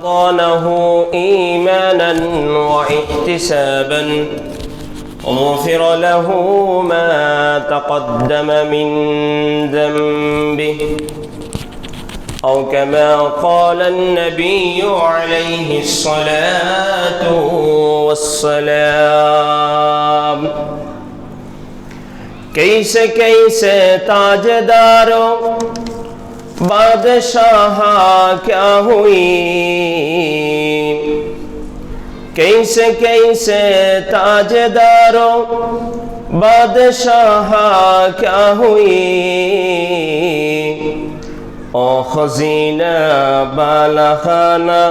له إيمانا واحتسابا غفر له ما تقدم من ذنبه أو كما قال النبي عليه الصلاة والسلام कैसे ताजदारों बादशाह क्या हुई कैसे ताजदारों बादशाह क्या हुई ओ खजीना बालाखाना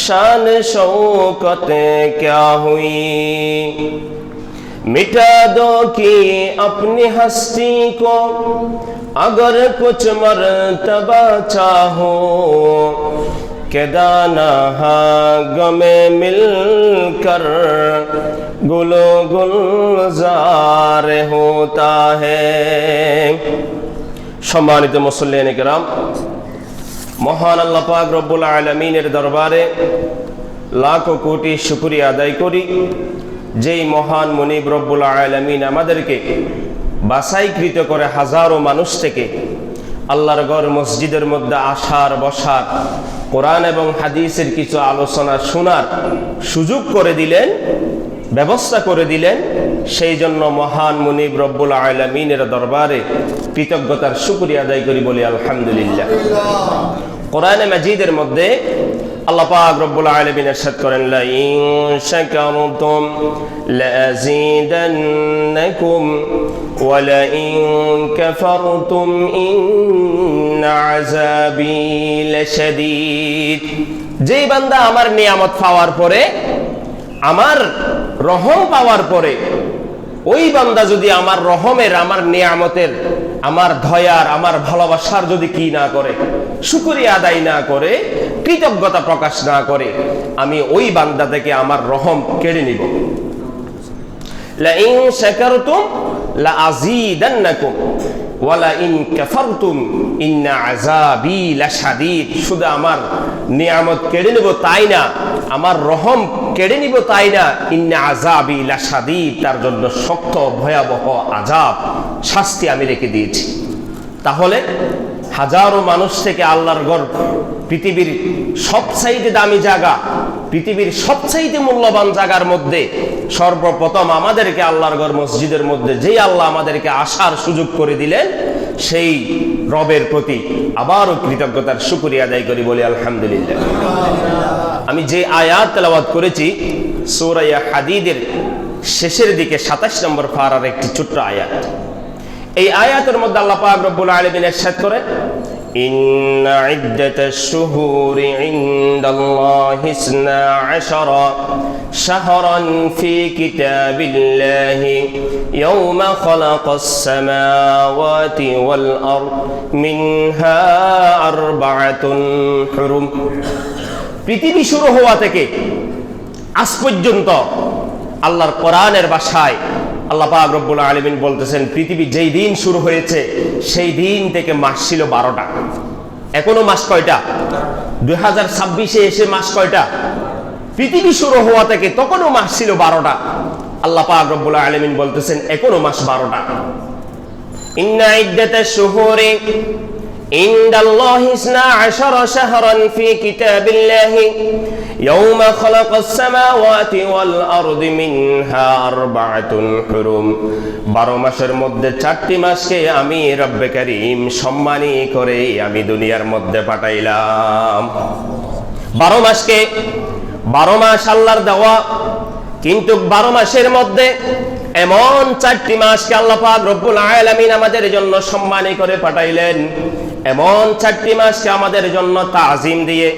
शान शौकत क्या हुई मिटा दो कि अपनी हस्ती को अगर कुछ मर्तबा चाहो के दाना गमे मिलकर गुलो गुलजार होता है। सम्मानित मुसल्लियान किराम, महान अल्लाह पाक रब्बुल आलामीनेर दरबारे लाखो कोटी शुक्रिया आदाय करी যেই মহান মুনিব রব্বুল আলামিন আমাদেরকে বাছাইকৃত করে হাজারো মানুষ থেকে আল্লাহর ঘর মসজিদের মধ্যে আসার বসার কোরআন এবং হাদিসের কিছু আলোচনা শোনার সুযোগ করে দিলেন, ব্যবস্থা করে দিলেন। সেই জন্য মহান মুনিব রব্বুল আলামিনের দরবারে কৃতজ্ঞতার শুকরিয়া আদায় করি, বলি আলহামদুলিল্লাহ। কোরআনে মাজিদের মধ্যে আল্লাহ পাক রব্বুল আলামিন ইরশাদ করেন, লা ইন শাকারতুম লাযীদান্নাকুম ওয়া লা ইন কাফারতুম ইন্না আযাবি লাশাদীদ। যেই বান্দা আমার নিয়ামত পাওয়ার পরে, আমার রহম পাওয়ার পরে, ওই বান্দা যদি আমার রহমের, আমার নিয়ামতের, আমার দয়ার, আমার ভালোবাসার যদি কি না করে, শুকরিয়া আদায় না করে, কৃতজ্ঞতা প্রকাশ না করে, আমি ওই বান্দা থেকে আমার রহম কেড়ে নিব। লা ইন শাকারতুম লা আযীদান্নাকুম ওয়া লা ইন কাফারতুম ইন্না আযাবি লাশাদীদ। শুধু আমার নিয়ামত কেড়ে নিব তাই না, আমার রহম কেড়ে নিব তাই না, ইন্না আযাবি লাশাদীদ, তার জন্য শক্ত ভয়াবহ আযাব, শাস্তি আমি রেখে দিয়েছি। তাহলে হাজারো মানুষ থেকে আল্লাহর ঘর পৃথিবীর সবচাইতে দামি জায়গা, পৃথিবীর সবচাইতে মূল্যবান জায়গার মধ্যে সর্বপ্রথম আমাদেরকে আল্লাহর ঘর মসজিদের মধ্যে যেই আল্লাহ আমাদেরকে আসার সুযোগ করে দিলেন, সেই রবের প্রতি আবারও কৃতজ্ঞতার শুকরিয়া আদায় করি, বলি আলহামদুলিল্লাহ। আমি যে আয়াত তেলাওয়াত করেছি সূরা হাদীদের শেষের দিকে ২৭ নম্বর পারার একটি ছোট্ট আয়াত। এই আয়াতের মধ্যে আল্লাহ পাক রব্বুল আলামিন ইরশাদ করে, ইন্না ইদ্দাতাশ শুহুরি ইনদাল্লাহি 12 শাহরান ফি কিতাবিল্লাহি ইয়াওমা খালাকাস সামাওয়াতি ওয়াল আরদ মিনহা আরবাআতুন হুরুম। পৃথিবী শুরু হওয়া থেকে আজ পর্যন্ত আল্লাহর কোরআনের ভাষায় আল্লাহ পাক রব্বুল আলামিন বলতেছেন, পৃথিবী যেই দিন শুরু হয়েছে সেই দিন থেকে মাস ছিল 12টা। এখনো মাস কয়টা? 2026-এ এসে মাস কয়টা? পৃথিবী শুরু হওয়া থেকে তখনও মাস ছিল 12টা। আল্লাহ পাক রব্বুল আলামিন বলতেছেন এখনো মাস 12টা। ইন্না ইদ্দাতাশ শুহুরি ইনদাল্লাহি 12 শাহরান ফি কিতাবিল্লাহি ইয়াওমা খালাকাস সামাওয়াতি ওয়াল আরদি মিনহা আরবাআতুন হুরুম। 12 মাসের মধ্যে 4টি মাসকে আমি রব্বে কারীম সম্মানী করে আমি দুনিয়ার মধ্যে পাঠাইলাম। 12 মাসকে, 12 মাস আল্লাহর দেওয়া, কিন্তু 12 মাসের মধ্যে এমন 4টি মাসকে আল্লাহ পাক রব্বুল আলামিন আমাদের জন্য সম্মানী করে পাঠাইলেন। এমন 4টি মাসকে আমাদের জন্য তাজিম দিয়ে,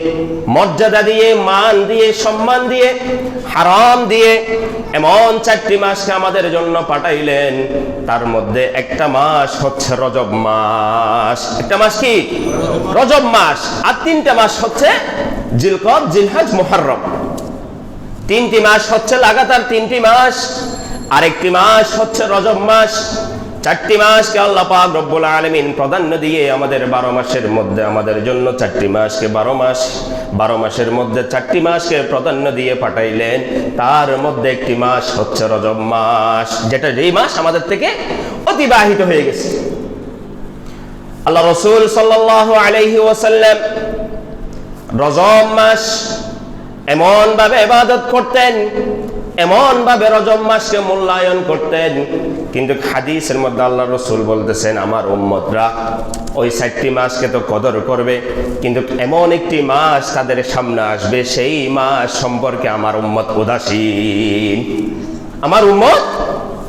মর্যাদা দিয়ে, মান দিয়ে, সম্মান দিয়ে, হারাম দিয়ে এমন 4টি মাসকে আমাদের জন্য পাঠাইলেন। তার মধ্যে একটা মাস হচ্ছে রজব মাস। একটা মাস কি? রজব মাস। আর 3টা মাস হচ্ছে জিলকদ, জিলহজ, মুহররম। 3টি মাস হচ্ছে লাগাতার 3টি মাস। আরেকটি মাস হচ্ছে রজব মাস। 4টি মাসকে আল্লাহ পাক রব্বুল আলামিন প্রাধান্য দিয়ে আমাদের 12 মাসের মধ্যে আমাদের জন্য 4টি মাসকে 12 মাসের মধ্যে 4টি মাসকে প্রাধান্য দিয়ে পাঠাইলেন। তার মধ্যে একটি মাস হচ্ছে রজব মাস, যেটা এই মাস আমাদের থেকে অতিবাহিত হয়ে গেছে। আল্লাহ রাসূল সাল্লাল্লাহু আলাইহি ওয়াসাল্লাম রজব মাস এমন ভাবে ইবাদত করতেন, এমন ভাবে রজব মাসকে মূল্যায়ন করতেন, কিন্তু হাদিসের মধ্যে আল্লাহ রাসূল বলতেছেন আমার উম্মতরা ওই 4টি মাসকে তো কদর করবে, কিন্তু এমন একটি মাস তাদের সামনে আসবে সেই মাস সম্পর্কে আমার উম্মত উদাসীন। আমার উম্মত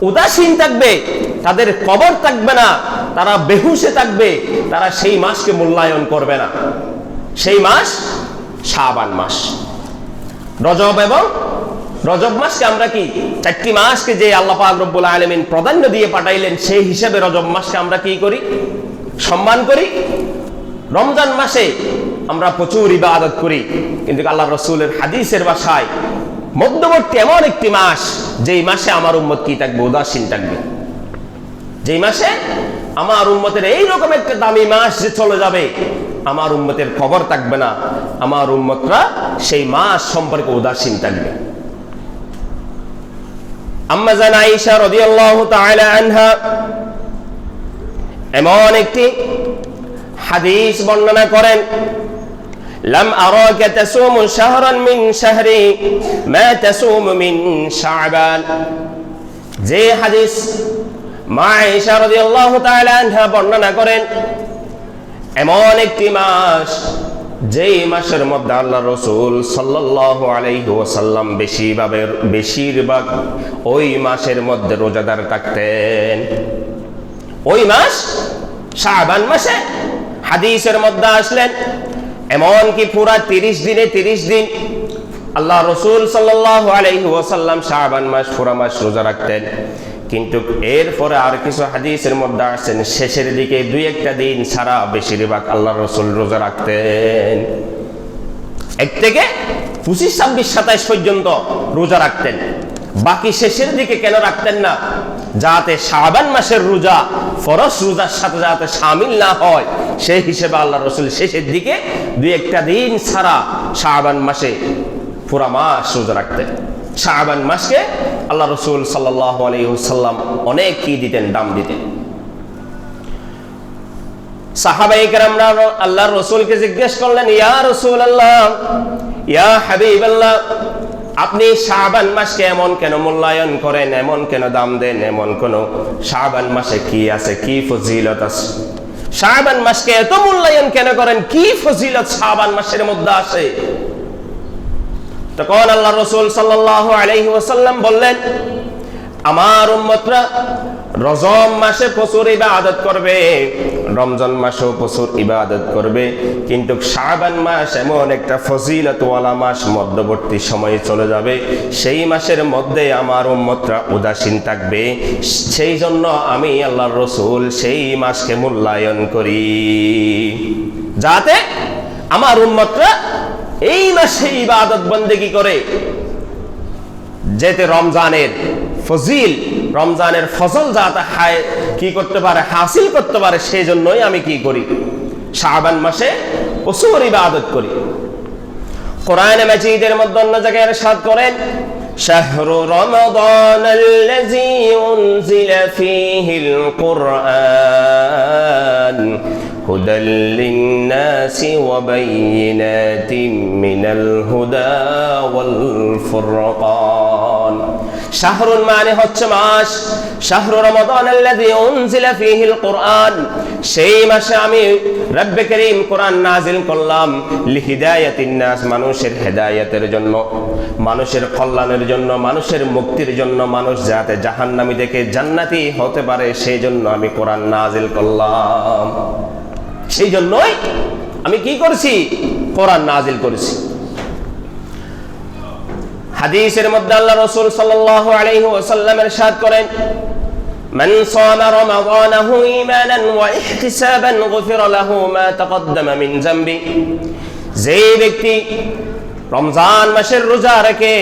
উদাসীন থাকবে, তাদের কদর থাকবে না, তারা বেহুশে থাকবে, তারা সেই মাসকে মূল্যায়ন করবে না। সেই মাস শাবান মাস। রজব এবং রজব মাসকে আমরা কি 4টি মাসকে যে আল্লাহ পাক রব্বুল আলামিন প্রাধান্য দিয়ে পাঠাইলেন, সেই হিসাবে রজব মাসকে আমরা কি করি? সম্মান করি। রমজান মাসে আমরা প্রচুর ইবাদত করি, কিন্তু আল্লাহ রাসূলের হাদিসের ভাষায় মধ্যবর্তী এমন একটি মাস যেই মাসে আমার উম্মত কি থাকবে? উদাসীন থাকবে। যেই মাসে আমার উম্মতের এইরকম একটা দামি মাস যে চলে যাবে, আমার উম্মতের খবর থাকবে না, আমার উম্মতরা সেই মাস সম্পর্কে উদাসীন থাকবে। আম্মা জান আয়েশা রাদিয়াল্লাহু তাআলা আনহা এমন একটি হাদিস বর্ণনা করেন, লাম আরাকা তাসুমু শাহরান মিন শাহরি মা তাসুমু মিন শাবান। যে হাদিস মা আয়েশা রাদিয়াল্লাহু তাআলা আনহা বর্ণনা করেন, এমন একটি মাস যেই মাসের মধ্যে আল্লাহ রাসূল সাল্লাল্লাহু আলাইহি ওয়াসাল্লাম বেশিরভাগ ওই মাসের মধ্যে রোজাদার থাকতেন। ওই মাস শাবান মাসে হাদিসের মধ্যে আসলেন এমন কি পুরা 30 দিনে 30 দিন আল্লাহ রাসূল সাল্লাল্লাহু আলাইহি ওয়াসাল্লাম শাবান মাস পুরা মাস রোজা রাখতেন। কিন্তু এরপরে আর কিছু হাদিসের মধ্যে আসেন শেষের দিকে 2-1টা দিন ছাড়া বেশিরভাগ আল্লাহ রাসূল রোজা রাখতেন। 1 থেকে 25, 26, 27 পর্যন্ত রোজা রাখতেন। বাকি শেষের দিকে কেন রাখতেন না? যাতে শাবান মাসের রোজা ফরজ রোজার সাথে যাতে শামিল না হয়, সেই হিসেবে আল্লাহ রাসূল শেষের দিকে 2-1টা দিন ছাড়া শাবান মাসে পুরা মাস রোজা রাখতেন। শাবান মাসকে আল্লাহ রাসূল সাল্লাল্লাহু আলাইহি ওয়াসাল্লাম অনেক কি দিতেন? দাম দিতেন। সাহাবায়ে কেরামরা আল্লাহর রাসূলকে জিজ্ঞেস করলেন, ইয়া রাসূলুল্লাহ, ইয়া হাবিবাল্লাহ, আপনি শাবান মাসকে এমন কেন মূল্যায়ন করেন, এমন কেন দাম দেন, এমন কোন শাবান মাসে কি আছে, কি ফজিলত আছে? শাবান মাসকে এত মূল্যায়ন কেন করেন? কি ফজিলত শাবান মাসের মধ্যে আছে? তখন আল্লাহ রাসূল সাল্লাল্লাহু আলাইহি ওয়াসাল্লাম বললেন, আমার উম্মতরা রজব মাসে প্রচুর ইবাদত করবে, রমজান মাসেও প্রচুর ইবাদত করবে, কিন্তু শাবান মাস এমন একটা ফজিলতওয়ালা মাস মধ্যবর্তী সময়ে চলে যাবে, সেই মাসের মধ্যে আমার উম্মতরা উদাসীন থাকবে। সেই জন্য আমি আল্লাহর রাসূল সেই মাসকে মূল্যায়ন করি, যাতে আমার উম্মতরা এই মাসে ইবাদত বন্দেগী করে, যেতে রমজানের ফজল যাতে কি করতে পারে, হাসিল করতে পারে, সেই জন্যই আমি কি করি? শাবান মাসে প্রচুর ইবাদত করি। কোরআনে মাজিদের মধ্যে অন্য জায়গায় ইরশাদ করেন, শাহরু রমাদানাল্লাযী উনজিলা ফীহিল কুরআন হুদাল লিন-নাসি ওয়া বাইয়িনাতিন মিনাল হুদা ওয়াল ফুরকান। শাহরুন মানে হচ্ছে মাস, শাহরু রমাদানাল্লাযী উনজিলা ফীহিল কুরআন, সেই মাসে আমি রব্বে করিম কোরআন নাজিল করলাম, লিহিদায়াতিন নাস, মানুষের হেদায়েতের জন্য, মানুষের কল্যাণের জন্য, মানুষের মুক্তির জন্য, মানুষ যাতে জাহান্নামী থেকে জান্নাতি হতে পারে, সেই জন্য আমি কোরআন নাজিল করলাম। সেই জন্যই আমি কি করছি? কোরআন নাজিল করেছি। হাদিসের মধ্যে আল্লাহ রাসূল সাল্লাল্লাহু আলাইহি ওয়াসাল্লাম ইরশাদ করেন, মান সামা রমাদানাহু ঈমানান ওয়া ইহতিসাবান গুফিরা লাহু মা তাকদ্দামা মিন যামবি। যে ব্যক্তি রমজান মাসের রোজা রেখে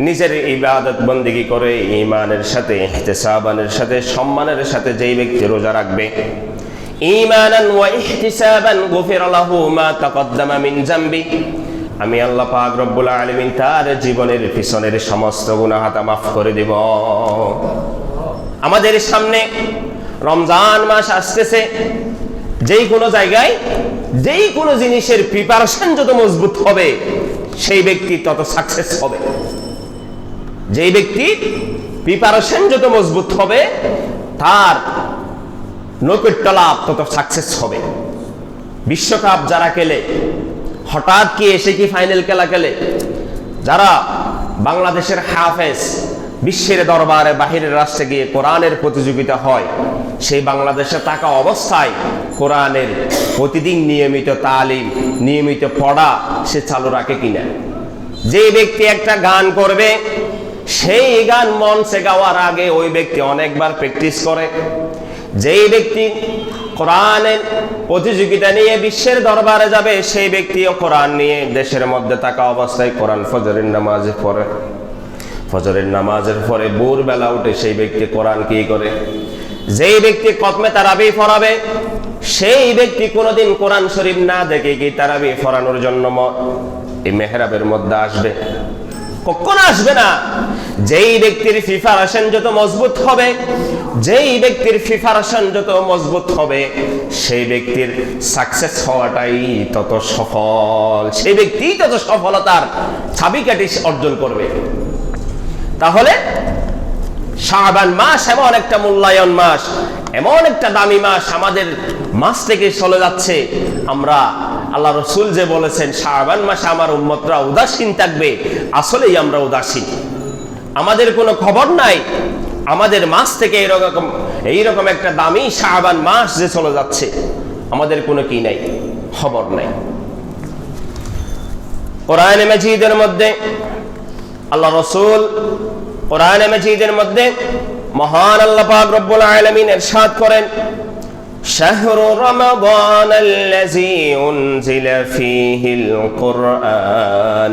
নিজের ইবাদত বন্দেগী করে ঈমানের সাথে ইহতিসাবানের সাথে সম্মানের সাথে যেই ব্যক্তি রোজা রাখবে, ঈমানান ওয়া ইহতিসাবান গুফিরা লাহু মা তাকদ্দামা মিন যামবি, আমি আল্লাহ পাক রব্বুল আলামিন তার জীবনের পিছনের সমস্ত গুনাহ মাফ করে দেব। আমাদের সামনে রমজান মাস আসতেছে, যেই কোনো জায়গায় যেই কোনো জিনিসের প্রিপারেশন যত মজবুত হবে সেই ব্যক্তি তত সাকসেস হবে। যেই ব্যক্তি প্রিপারেশন যত মজবুত হবে তার নৈকট্য লাভ তত সাকসেস হবে। বিশ্বকাপ যারা খেলে, হঠাৎ কি এসে কি ফাইনাল খেলা খেলে, যারা বাংলাদেশের হাফেজ বিশ্বের দরবারে বাহিরের রাষ্ট্রে গিয়ে কোরআনের প্রতিযোগিতা হয়, সেই বাংলাদেশে থাকা অবস্থায় কোরআনের প্রতিদিন নিয়মিত তালিম, নিয়মিত পড়া সে চালু রাখে কিনা? যে ব্যক্তি একটা গান করবে, সেই গান মঞ্চে গাওয়ার আগে ওই ব্যক্তি অনেকবার প্র্যাকটিস করে। যেই ব্যক্তি কোরআনের প্রতিযোগিতা নিয়ে বিশ্বের দরবারে যাবে, সেই ব্যক্তিও কোরআন নিয়ে দেশের মধ্যে থাকা অবস্থায় কোরআন ফজরের নামাজে পড়ে। ফজরের নামাজের পরে ভোরবেলা উঠে সেই ব্যক্তি কোরআন কি করে? যেই ব্যক্তি খতমে তারাবি পড়াবে, সেই ব্যক্তি কোনোদিন কোরআন শরীফ না দেখে কি তারাবি পড়ানোর জন্য এই মেহরাবের মধ্যে আসবে? কখনো আসবে না। যেই ব্যক্তির প্রিপারেশন যত মজবুত হবে, যেই ব্যক্তির প্রিপারেশন যত মজবুত হবে, সেই ব্যক্তির সাকসেস হওয়াটাই তত সফল, সেই ব্যক্তি তত সফলতার চাবিকাঠি অর্জন করবে। তাহলে শাবান মাস এমন একটা মূল্যায়ন মাস, এমন একটা দামি মাস আমাদের মাস থেকে চলে যাচ্ছে। আমরা আল্লাহ রসুল যে বলেছেন শাবান মাসে আমার উম্মতরা উদাসীন থাকবে, আসলেই আমরা উদাসীন। আমাদের কোনো খবর নাই আমাদের মাস থেকে এইরকম একটা দামি শাবান মাস যে চলে যাচ্ছে, আমাদের কোনো কি নাই, খবর নাই। কোরআনে মাজিদের মধ্যে আল্লাহ রসুল কোরআনে মাজিদের মধ্যে মহান আল্লাহ পাক রব্বুল আলামিন ইরশাদ করেন, শাহরু রমাদানাল্লাযী উনজিলা ফীহিল কুরআন,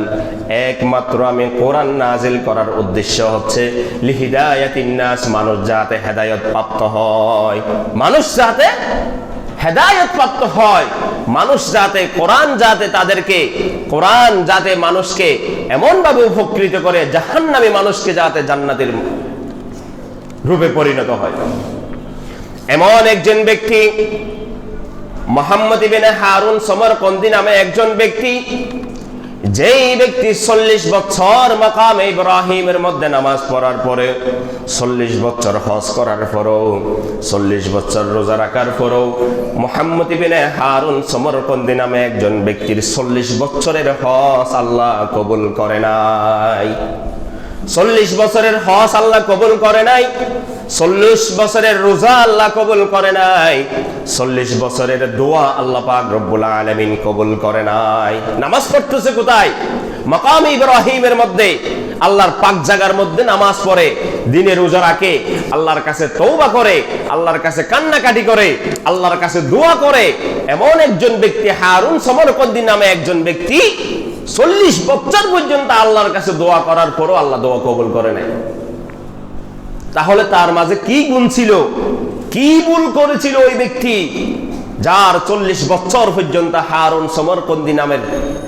একমাত্র আমি কোরআন নাজিল করার উদ্দেশ্য হচ্ছে লিহিদায়াতিন নাস, মানুষ যাতে হেদায়েত প্রাপ্ত হয়, মানুষ যাতে হেদায়েত প্রাপ্ত হয়, মানুষ যাতে কোরআন যাতে তাদেরকে কোরআন যাতে মানুষকে এমন ভাবে উপকৃত করে জাহান্নামী মানুষকে যাতে জান্নাতের রূপে পরিণত হয়। এমন একজন ব্যক্তি মুহাম্মদ ইবনে হারুন সমরকন্দি নামে একজন ব্যক্তি, যেই ব্যক্তি 40 বছর মাকাম ইব্রাহিমের মধ্যে নামাজ পড়ার পরে, 40 বছর হজ করার পরেও, 40 বছর রোজা রাখার পরেও মুহাম্মদ ইবনে হারুন সমরকন্দি নামে একজন ব্যক্তির 40 বছরের হজ আল্লাহ কবুল করে নাই। 40 বছরের হজ আল্লাহ কবুল করে নাই, 40 বছরের রোজা আল্লাহ কবুল করে নাই, 40 বছরের দোয়া আল্লাহ পাক রব্বুল আলামিন কবুল করে নাই। নামাজ পড়তেছে কোথায়? মাকাম ইব্রাহিমের মধ্যে, আল্লাহর পাক জায়গার মধ্যে নামাজ পড়ে, দিনে রোজা রাখে, আল্লাহর কাছে তওবা করে, আল্লাহর কাছে কান্নাকাটি করে, আল্লাহর কাছে দোয়া করে। এমন একজন ব্যক্তি হারুন সমরকন্দি নামে একজন ব্যক্তি 40 বছর পর্যন্ত আল্লাহর কাছে দোয়া করার পরও আল্লাহ দোয়া কবুল করে নাই। তাহলে তার মাঝে কি গুণ ছিল, কি ভুল করেছিল ওই ব্যক্তি, যার 40 বছর পর্যন্ত হারুন সমরকন্দি নামের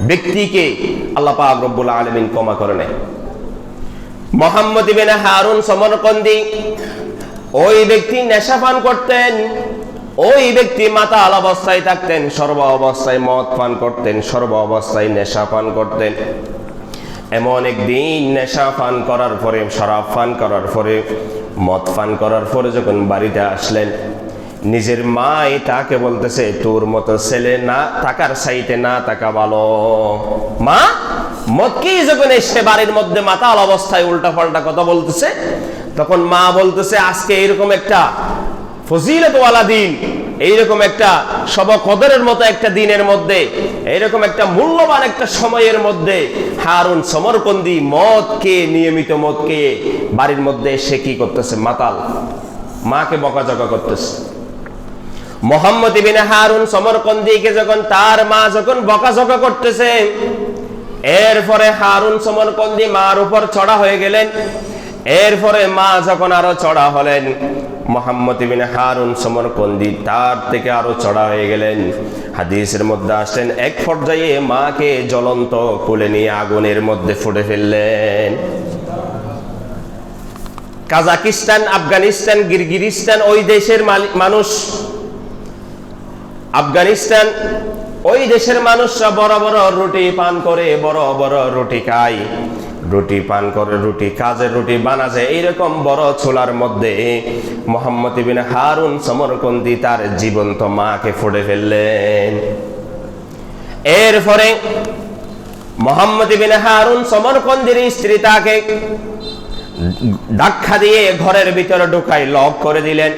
ব্যক্তিকে আল্লাহ পাক রব্বুল আলামিন ক্ষমা করে নাই। মুহাম্মদ ইবনে হারুন সমরকন্দি ওই ব্যক্তি নেশা পান করতেন, ওই ব্যক্তি মাতাল অবস্থায় থাকতেন, সর্ব অবস্থায় মদ পান করতেন, সর্ব অবস্থায় নেশা পান করতেন। এমন একদিন নেশা পান করার পরে, শরাব পান করার পরে, মদ পান করার পরে যখন বাড়িতে আসলেন, নিজের মাই তাকে বলতেছে, তোর মতো ছেলে না থাকার চাইতে না থাকা ভালো। মা মদকেই যখন এসে বাড়ির মধ্যে মাতাল অবস্থায় উল্টা পাল্টা কথা বলতেছে, তখন মা বলতেছে, আজকে এরকম একটা ফজিলতওয়ালা দিন, এইরকম একটা সব কদরের মতো একটা দিনের মধ্যে, এইরকম একটা মূল্যবান একটা সময়ের মধ্যে হারুন সমরকন্দি মদকে, নিয়মিত মদকে বাড়ির মধ্যে এসে কি করতেছে? মাতাল, মাকে বকাঝকা করতেছে। মুহাম্মদ ইবনে হারুন সমরকন্দিকে যখন তার মা যখন বকাঝকা করতেছে, এরপরে হারুন সমরকন্দি মার উপর চড়া হয়ে গেলেন। এরপরে মা যখন আরো চড়া হলেন, মুহাম্মদ ইবনে হারুন সমরকন্দি তার থেকে আরো চড়া হয়ে গেলেন। হাদিসের মধ্যে আসলেন এক পর্যায়ে মাকে জ্বলন্ত কোলে নিয়ে আগুনের মধ্যে ফুটে ফেললেন। কাজাকিস্তান, আফগানিস্তান, কিরগিজস্তান ওই দেশের মানুষ, আফগানিস্তান ওই দেশের মানুষরা বড় বড় রুটি পান করে, বড় বড় রুটি খায়, রুটি পান করে, রুটি কাজের রুটি বানাছে। এইরকম বড় চুলার মধ্যে মুহাম্মদ ইবনে হারুন সমরকন্দি তার জীবন্ত মাকে ফুটে ফেললেন। এরপরে মুহাম্মদ ইবনে হারুন সমরকন্দির স্ত্রী তাকে ধাক্কা দিয়ে ঘরের ভিতরে ঢুকাই লক করে দিলেন।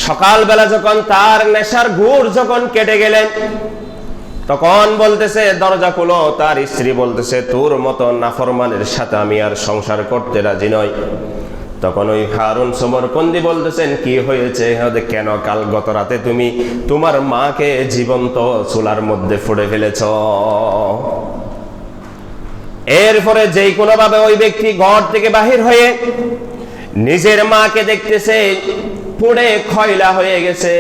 সকালবেলা যখন তার নেশার গুড় যখন কেটে গেলেন, তখন বলতেছে দরজা খুলো। তার স্ত্রী বলতেছে তোর মতো নাফরমানের সাথে আমি আর সংসার করতে রাজি নই। তখন ওই হারুন সমরকন্দি বলতেছেন কি হয়েছে, কেন কাল গত রাতে তুমি তোমার মাকে জীবন্ত চুলার মধ্যে ফুটে ফেলেছ। এরপরে যেই কোনো ভাবে ওই ব্যক্তি ঘর থেকে বাহির হয়ে নিজের মাকে দেখতেছে পুড়ে খয়লা হয়ে গেছে।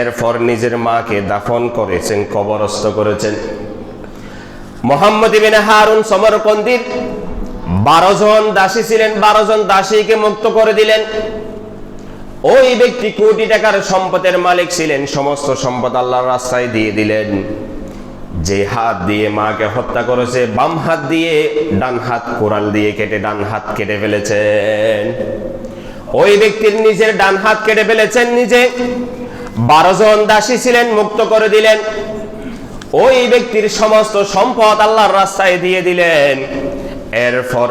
এরপর নিজের মাকে দাফন করেছেন, কবরস্থ করেছেন। মুহাম্মদ ইবনে হারুন সমরকন্দির 12 জন দাসী ছিলেন, 12 জন দাসীকে মুক্ত করে দিলেন। ওই ব্যক্তি কোটি টাকার সম্পদের মালিক ছিলেন, সমস্ত সম্পদ আল্লাহর রাস্তায় দিয়ে দিলেন। যে হাত দিয়ে মাকে হত্যা করেছে, বাম হাত দিয়ে, ডান হাত কোরাল দিয়ে কেটে ডান হাত কেটে ফেলেছেন। ওই ব্যক্তির নিজের ডান হাত কেটে ফেলেছেন নিজে। 12 জন দাসী ছিলেন, মুক্ত করে দিলেন। ওই ব্যক্তির সমস্ত সম্পদ আল্লাহর রাস্তায় দিয়ে দিলেন। এরপর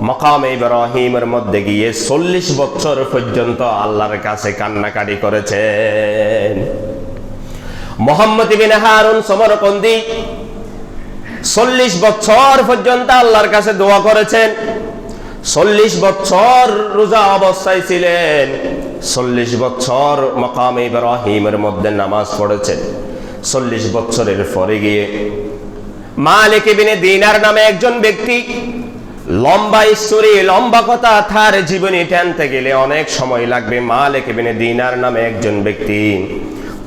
মাকামে ইব্রাহিমের মধ্যে গিয়ে 40 বছর পর্যন্ত আল্লাহর কাছে কান্নাকাটি করেছেন। মুহাম্মদ ইবনে হারুন সমরকন্দি 40 বছর পর্যন্ত আল্লাহর কাছে দোয়া করেছেন। 40 বছর রোজা অবস্থায় ছিলেন, 40 বছর মাকামে ইব্রাহিমের মধ্যে নামাজ পড়েছেন। 40 বছরের পরে গিয়ে মালিক ইবনে দিনার নামে একজন ব্যক্তি, লম্বা স্টোরি, লম্বা কথা, তার জীবনী টানতে গেলে অনেক সময় লাগবে। মালিক ইবনে দিনার নামে একজন ব্যক্তি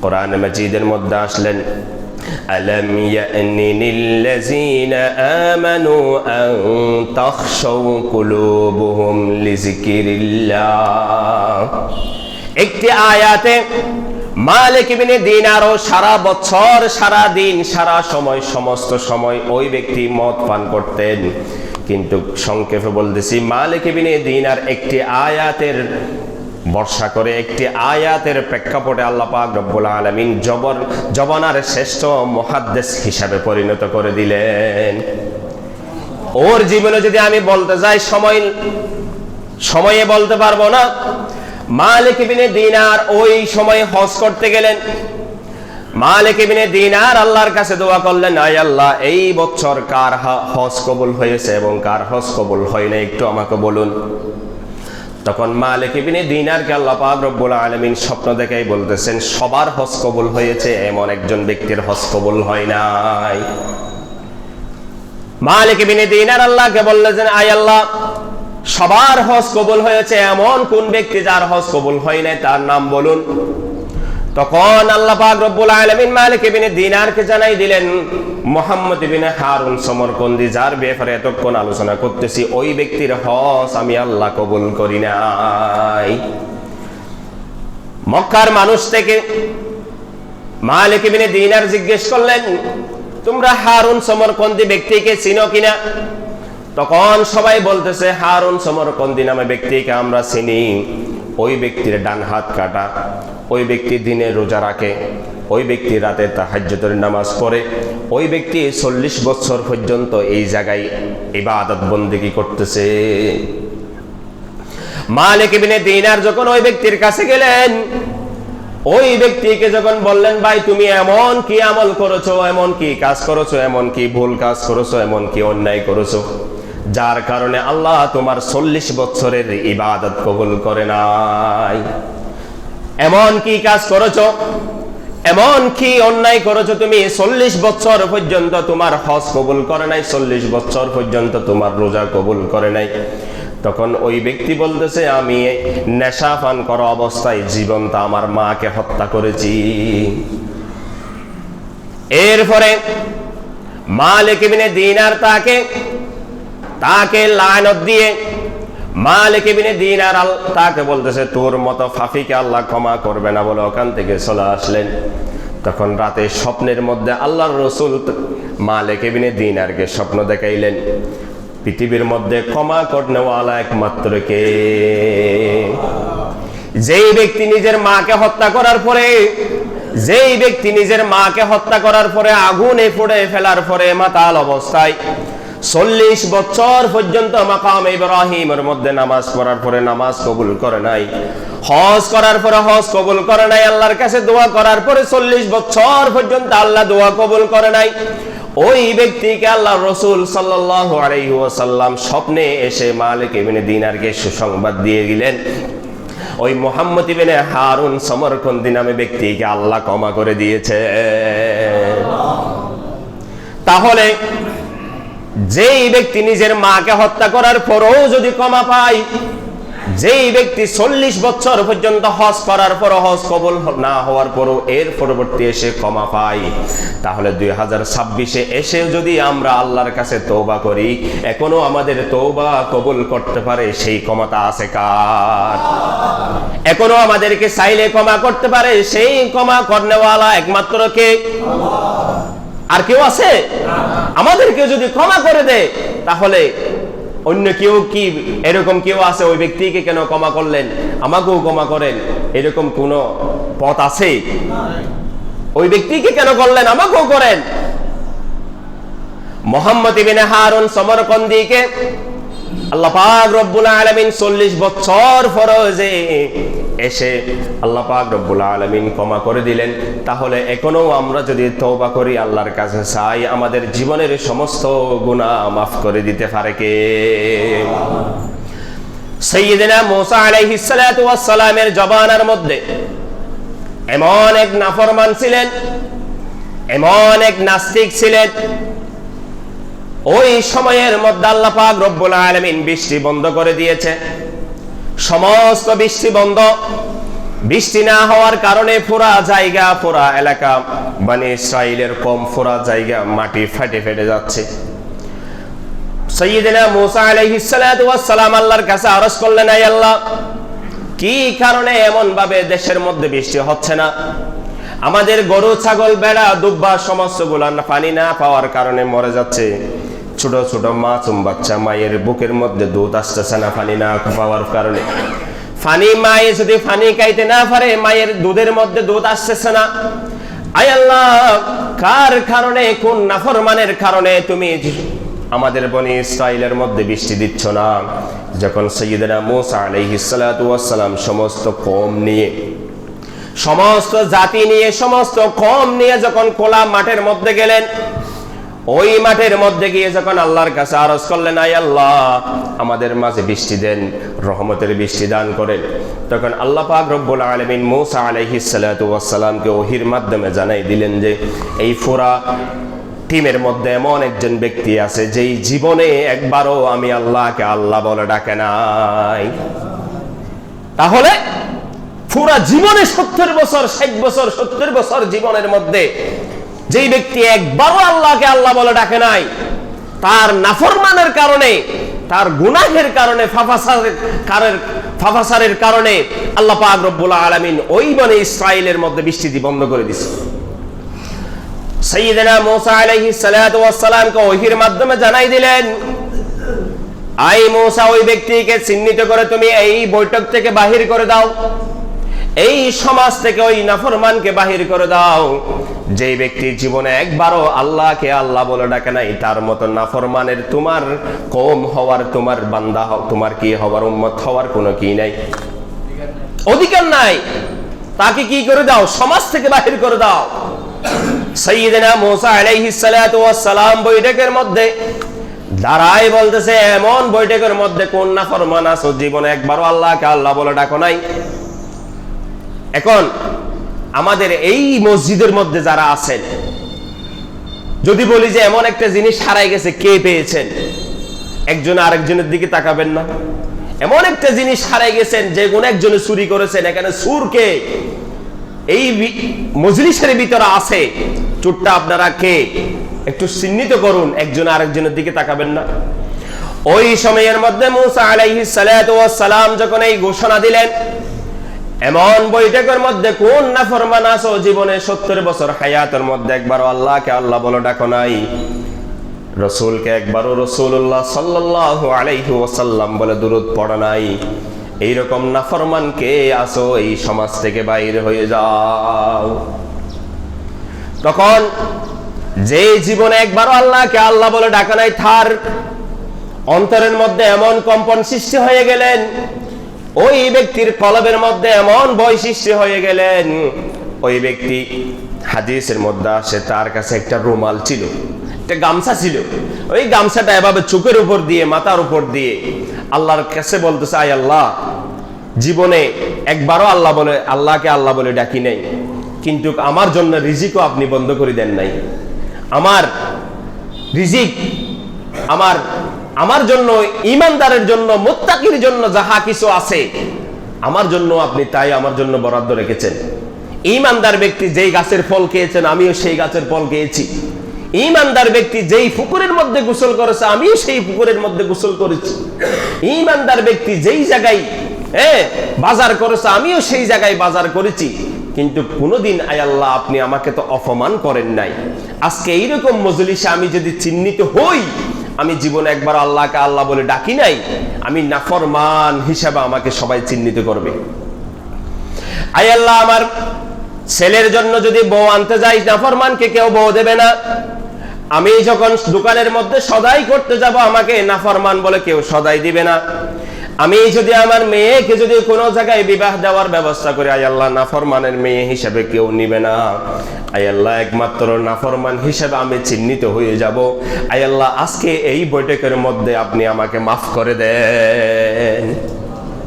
কোরআন মাজিদের মধ্যে আসলেন, আলাম ইয়ানি লিল্লাযিনা আমানু আন তাখশাউ কুলুবুহুম লিযিকরিল্লাহ। একটি আয়াতে মালিক ইবনে দিনারও সারা বছর, সারা দিন, সারা সময়, সমস্ত সময় ওই ব্যক্তি মদ পান করতেন। কিন্তু সংক্ষেপে বলতেছি, মালিক ইবনে দিনার একটি আয়াতের বর্ষা করে, একটি আয়াতের প্রেক্ষাপটে আল্লাহ পাক রব্বুল আলামিন জবানার শ্রেষ্ঠ মুহাদ্দিস হিসাবে পরিণত করে দিলেন। ওর জীবনে যদি আমি বলতে যাই সময়ে বলতে পারবো না। মালিক ইবনে দিনার ওই সময় হজ করতে গেলেন। মালিক ইবনে দিনার আল্লাহর কাছে দোয়া করলেন, আয় আল্লাহ, এই বছর কার হজ কবুল হয়েছে এবং কার হজ কবুল হয় না একটু আমাকে বলুন। তখন মালিক ইবনে দিনারকে আল্লাহ পাক রব্বুল আলামিন স্বপ্ন দেখাই বলতেছেন, সবার হজ কবুল হয়েছে, এমন একজন ব্যক্তির হজ কবুল হয় নাই। মালিক ইবনে দিনার আল্লাহকে বললেন, আয় আল্লাহ, সবার হজ কবুল হয়েছে, এমন কোন ব্যক্তি যার হজ কবুল হয় নাই তার নাম বলুন। তখন আল্লাহ পাক রব্বুল আলামিন মালিক ইবনে দিনারকে জানাই দিলেন, মুহাম্মদ ইবনে হারুন সমরকন্দি, যার ব্যাপারে এতক্ষণ আলোচনা করতেছি, ওই ব্যক্তির হজ আমি আল্লাহ কবুল করি নাই। মক্কার মানুষ থেকে মালিক ইবনে দিনার জিজ্ঞেস করলেন, তোমরা হারুন সমরকন্দি ব্যক্তিকে চিনো কিনা? তখন সবাই বলতেছে, হারুন সমরকন্দি নামে ব্যক্তিকে আমরা চিনি। ওই ব্যক্তির ডান হাত কাটা, ওই ব্যক্তি দিনে রোজা রাখে, ওই ব্যক্তি রাতে তাহাজ্জুদের নামাজ পড়ে, ওই ব্যক্তি 40 বছর পর্যন্ত এই জায়গায় ইবাদত বন্দেগী করতেছে। মালিক ইবনে দিনার যখন ওই ব্যক্তির কাছে গেলেন, ওই ব্যক্তিকে যখন বললেন, ভাই তুমি এমন কি আমল করেছো, এমন কি কাজ করেছো, এমন কি ভুল কাজ করেছো, এমন কি অন্যায় করেছো, যার কারণে আল্লাহ তোমার 40 বছরের ইবাদত কবুল করে নাই? এমন কি কাজ করেছো? এমন কি অন্যায় করেছো তুমি, 40 বছর পর্যন্ত তোমার হজ কবুল করে নাই, 40 বছর পর্যন্ত তোমার রোজা কবুল করে নাই। তখন ওই ব্যক্তি বলতেছে, আমি নেশা পান করা অবস্থায় জীবন্ত আমার মাকে হত্যা করেছি। এরপরে মালিক ইবনে দিনার তাকে লানত দিয়ে মালিক ইবনে দিনার তাকে বলতেছে, তোর মতো ফাফিকে আল্লাহ ক্ষমা করবে না বলে ওখান থেকে চলে আসলেন। তখন রাতে স্বপ্নের মধ্যে আল্লাহর রাসূল মালিক ইবনে দিনারকে স্বপ্ন দেখাইলেন, পৃথিবীর মধ্যে ক্ষমা করনেওয়ালা একমাত্র কে? যেই ব্যক্তি নিজের মাকে হত্যা করার পরে আগুনে পুড়ে ফেলার পরে মাতাল অবস্থায় 40 বছর পর্যন্ত মাকাম ইব্রাহিমের মধ্যে নামাজ পড়ার পরে নামাজ কবুল করে নাই, হজ করার পরে হজ কবুল করে নাই, আল্লাহর কাছে দোয়া করার পরে 40 বছর পর্যন্ত আল্লাহ দোয়া কবুল করে নাই, ওই ব্যক্তিকে আল্লাহর রাসূল সাল্লাল্লাহু আলাইহি ওয়াসাল্লাম স্বপ্নে এসে মালিক ইবনে দিনারকে সুসংবাদ দিয়ে দিলেন, ওই মুহাম্মদ ইবনে হারুন সমরকন্দি নামে ব্যক্তিকে আল্লাহ ক্ষমা করে দিয়েছে। তাহলে যেই ব্যক্তি নিজের মাকে হত্যা করার পরও যদি ক্ষমা পায়, যেই ব্যক্তি 40 বছর পর্যন্ত হজ করার পর হজ কবুল না হওয়ার পরও এর পরবর্তী এসে ক্ষমা পাই, তাহলে 2026-এ এসে যদি আমরা আল্লাহর কাছে তওবা করি, এখনো আমাদের তওবা কবুল করতে পারে সেই ক্ষমতা আছে কার? এখনো আমাদেরকে চাইলে ক্ষমা করতে পারে সেই ক্ষমা করনেওয়ালা একমাত্র কে? আর কেউ আছে? আমাদেরকে যদি ক্ষমা করে দেয়, তাহলে অন্য কেউ কি এরকম কেউ আছে ওই ব্যক্তিকে কেন ক্ষমা করলেন, আমাকেও ক্ষমা করেন, এরকম কোন পথ আছে? ওই ব্যক্তিকে কেন করলেন, আমাকেও করেন। মুহাম্মদ ইবনে হারুন সমরকন্দিকে আল্লাহ পাক রব্বুল আলামিন 40 বছর ফরজে এসে আল্লাহ পাক রব্বুল আলামিন ক্ষমা করে দিলেন। তাহলে এখনো আমরা যদি তওবা করি, আল্লাহর কাছে চাই, আমাদের জীবনের সমস্ত গুনাহ মাফ করে দিতে পারে কে? সাইয়্যিদনা মূসা আলাইহিস সালাতু ওয়াস সালামের জবানের মধ্যে এমন এক নাফরমান ছিলেন, এমন এক নাস্তিক ছিলেন, ওই সময়ের মধ্যে আল্লাহ পাক রব্বুল আলামিন বৃষ্টি বন্ধ করে দিয়েছে। সমস্ত বৃষ্টি বন্ধ, বৃষ্টি না হওয়ার কারণে পুরা জায়গা, পুরা এলাকা বনি ইসরাইলের কম পুরা জায়গা মাটি ফেটে ফেটে যাচ্ছে। সাইয়্যিদনা মূসা আলাইহিস সালাতু ওয়াস সালাম আল্লাহর কাছে আরজ করলেন, আয় আল্লাহ, কি কারণে এমন ভাবে দেশের মধ্যে বৃষ্টি হচ্ছে না? আমাদের গরু, ছাগল, ভেড়া, দুব্বা সমস্তগুলো পানি না পাওয়ার কারণে মরে যাচ্ছে। ছোট ছোট মাসুম বাচ্চা মায়ের বুকের মধ্যে দুধ আসতেছে না পানি না পাওয়ার কারণে। মায়ে যদি পানি খাইতে না পারে, মায়ের দুধের মধ্যে দুধ আসতেছে না। আয় আল্লাহ, কার কারণে, কোন নাফরমানের কারণে তুমি আমাদের বনি ইসরাইলের মধ্যে বৃষ্টি দিচ্ছ না? যখন সাইয়্যিদনা মূসা আলাইহিস সালাতু ওয়াস সালাম সমস্ত কওম নিয়ে, সমস্ত জাতি নিয়ে, সমস্ত কওম নিয়ে যখন খোলা মাঠের মধ্যে গেলেন, ওই মাঠের মধ্যে গিয়ে যখন আল্লাহর কাছে আরজ করলেন, আয় আল্লাহ, আমাদের মাঝে বৃষ্টি দেন, রহমতের বৃষ্টি দান করেন, তখন আল্লাহ পাক রব্বুল আলামিন মূসা আলাইহিস সালাতু ওয়াস সালামকে ওহীর মাধ্যমে জানাই দিলেন যে এই পুরা টিমের মধ্যে এমন একজন ব্যক্তি আছে যেই জীবনে একবারও আমি আল্লাহকে আল্লাহ বলে ডাকে নাই। তাহলে পুরা জীবনে 70 বছর, 60 বছর, 70 বছর জীবনের মধ্যে যেই ব্যক্তি একবারও আল্লাহকে আল্লাহ বলে ডাকে নাই, তার নাফরমানের কারণে, তার গুনাহের কারণে, ফাফাসারের কারণে আল্লাহ পাক রব্বুল আলামিন ওই বনে ইসরাইলের মধ্যে বৃষ্টি বন্ধ করে দিয়েছে। সাইয়্যিদনা মূসা আলাইহিস সালাতু ওয়াস সালামকে ওহীর মাধ্যমে জানাই দিলেন, আই মূসা, ওই ব্যক্তিকে চিহ্নিত করে তুমি এই বৈঠক থেকে বাহির করে দাও, এই সমাজ থেকে ওই নাফরমানকে বাহির করে দাও, যেই ব্যক্তি জীবনে একবারও আল্লাহকে আল্লাহ বলে ডাকে নাই। তার মতো নাফরমানের তোমার কওম হওয়ার, তোমার বান্দা তোমার কি হওয়ার, উম্মত হওয়ার কোনো কি নাই, অধিকার নাই। তাকে কি করে দাও? সমাজ থেকে বাহির করে দাও। সাইয়্যিদনা মূসা আলাইহিস সালাতু ওয়াস সালাম বৈঠকের মধ্যে দাঁড়ায় বলতেছে, এমন বৈঠকের মধ্যে কোন নাফরমান আছো জীবনে একবারও আল্লাহকে আল্লাহ বলে ডাকো নাই? এখন আমাদের এই মসজিদের মধ্যে যারা আছেন, যদি বলি যে এমন একটা জিনিস হারাই গেছে, কে পেয়েছেন? একজন আরেকজনের দিকে তাকাবেন না? এমন একটা জিনিস হারাই গেছেন যে কোন একজনে চুরি করেছেন, এখানে চোর কে? এই মজলিসের ভিতরে আছে, চোরটা আপনারা কে? একটু চিহ্নিত করুন। একজন আরেকজনের দিকে তাকাবেন না? ওই সময়ের মধ্যে মুসা আলাইহিস সালাতু ওয়াস সালাম যখন এই ঘোষণা দিলেন, এমন বৈঠকের মধ্যে কোন নাফরমান আছো জীবনে 70 বছর হায়াতের মধ্যে একবারও আল্লাহকে আল্লাহ বলে ডাকো নাই, রসুলকে একবারও রাসূলুল্লাহ সাল্লাল্লাহু আলাইহি ওয়াসাল্লাম বলে দুরূদ পড়ো নাই, এইরকম নাফরমান কে আছো? এই সমাজ থেকে বাইরে হয়ে যাও। তখন যে জীবনে একবারও আল্লাহকে আল্লাহ বলে ডাকা নাই, তার অন্তরের মধ্যে এমন কম্পন সৃষ্টি হয়ে গেলেন, ওই ব্যক্তির কলবের মধ্যে এমন ভয় সৃষ্টি হয়ে গেলেন, ওই ব্যক্তি, হাদিসের মধ্যে আসে, তার কাছে একটা রুমাল ছিল, একটা গামছা ছিল, ওই গামছাটা এভাবে চোখের উপর দিয়ে, মাথার উপর দিয়ে আল্লাহর কাছে বলতেছে, আয় আল্লাহ, জীবনে একবারও আল্লাহকে আল্লাহ বলে ডাকি নাই, কিন্তু আমার জন্য রিজিকও আপনি বন্ধ করে দেন নাই। আমার রিজিক, আমার জন্য, ঈমানদারের জন্য, মুত্তাকির জন্য যাহা কিছু আছে, আমার জন্য আপনি তাই আমার জন্য বরাদ্দ রেখেছেন। ঈমানদার ব্যক্তি যেই গাছের ফল খেয়েছেন, আমিও সেই গাছের ফল খেয়েছি। ঈমানদার ব্যক্তি যেই পুকুরের মধ্যে গোসল করেছে, আমিও সেই পুকুরের মধ্যে গোসল করেছি। ঈমানদার ব্যক্তি যেই জায়গায় বাজার করেছে, আমিও সেই জায়গায় বাজার করেছি। কিন্তু কোনোদিন আয় আল্লাহ আপনি আমাকে তো অপমান করেন নাই। আজকে এইরকম মজলিসে আমি যদি চিহ্নিত হই, আমি জীবনে একবার আল্লাহকে আল্লাহ বলে ডাকি নাই, আমি নাফরমান হিসাবে আমাকে সবাই চিহ্নিত করবে। আয় আল্লাহ, আমার ছেলের জন্য যদি বউ আনতে যাই, নাফরমানকে কেউ বউ দেবে না। আমি যখন দোকানের মধ্যে সদাই করতে যাব, আমাকে নাফরমান বলে কেউ সদাই দিবে না। আমি যদি আমার মেয়েকে যদি কোনো জায়গায় বিবাহ দেওয়ার ব্যবস্থা করি, আয় আল্লাহ, নাফরমানের মেয়ে হিসেবে কেউ নিবে না। আয় আল্লাহ, একমাত্র নাফরমান হিসেবে আমি চিহ্নিত হয়ে যাব। আয় আল্লাহ, আজকে এই বৈঠকের মধ্যে আপনি আমাকে মাফ করে দেন।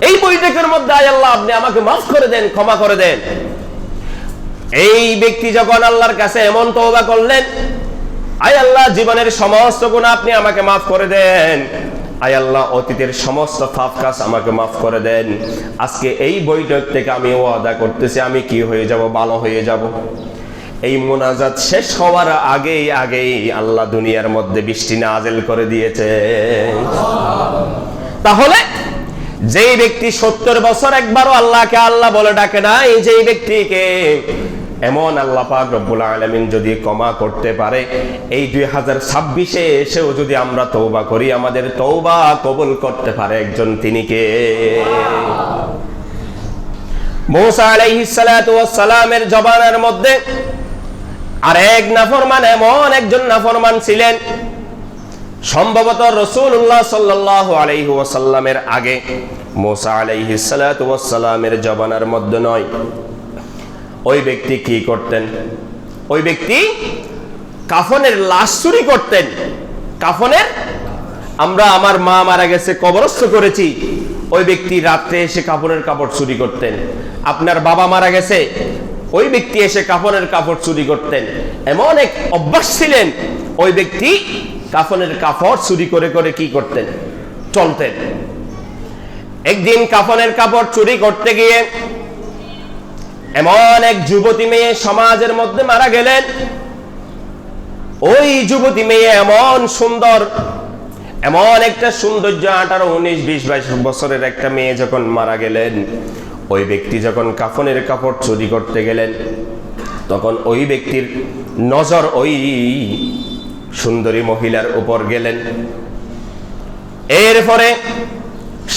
এই বৈঠকের মধ্যে আয় আল্লাহ আপনি আমাকে মাফ করে দেন, ক্ষমা করে দেন। এই ব্যক্তি যখন আল্লাহর কাছে এমন তওবা করলেন, আয় আল্লাহ, জীবনের সমস্ত গুনাহ আপনি আমাকে মাফ করে দেন। আয় আল্লাহ, অতীতের সমস্ত পাপ কাজ আমাকে মাফ করে দেন। আজকে এই বৈঠক থেকে আমি ওয়াদা করতেছি, আমি কি হয়ে যাব? ভালো হয়ে যাব। এই মুনাজাত শেষ হওয়ার আগেই আল্লাহ দুনিয়ার মধ্যে বৃষ্টি নাযিল করে দিয়েছে। তাহলে যেই ব্যক্তি 70 বছর একবারও আল্লাহকে আল্লাহ বলে ডাকে না, এই যেই ব্যক্তিকে এমন আল্লাহ পাক রব্বুল আলামিন যদি ক্ষমা করতে পারে, এই 2026-এ এসেও যদি আমরা তওবা করি, আমাদের তওবা কবুল করতে পারে একজন, তিনি কে? মুসা আলাইহিস সালাতু ওয়াস সালামের জবানের মধ্যে আরেক নাফরমান, এমন একজন নাফরমান ছিলেন, সম্ভবত রাসূলুল্লাহ সাল্লাল্লাহু আলাইহি ওয়াসাল্লামের আগে মুসা আলাইহিস সালাতু ওয়াস সালামের জবানের মধ্যে নয়। ওই ব্যক্তি কি করতেন? ওই ব্যক্তি কাফনের লাশ চুরি করতেন। কাফনের, আমার মা মারা গেছে, কবরস্থ করেছি, ওই ব্যক্তি রাত্রে এসে কাপড়ের কাপড় চুরি করতেন। আপনার বাবা মারা গেছে, ওই ব্যক্তি এসে কাফনের কাপড় চুরি করতেন। এমন এক অভ্যাস ছিলেন, ওই ব্যক্তি কাফনের কাপড় চুরি করে করে কি করতেন? চলতেন। একদিন কাফনের কাপড় চুরি করতে গিয়ে এমন এক যুবতী মেয়ে সমাজের মধ্যে মারা গেলেন। ওই যুবতী মেয়ে এমন সুন্দর, এমন একটা সৌন্দর্য, 18, 19, 20, 22 বছরের একটা মেয়ে যখন মারা গেলেন, ওই ব্যক্তি যখন কাফনের কাপড় চুরি করতে গেলেন, তখন ওই ব্যক্তির নজর ওই সুন্দরী মহিলার উপর গেলেন। এরপরে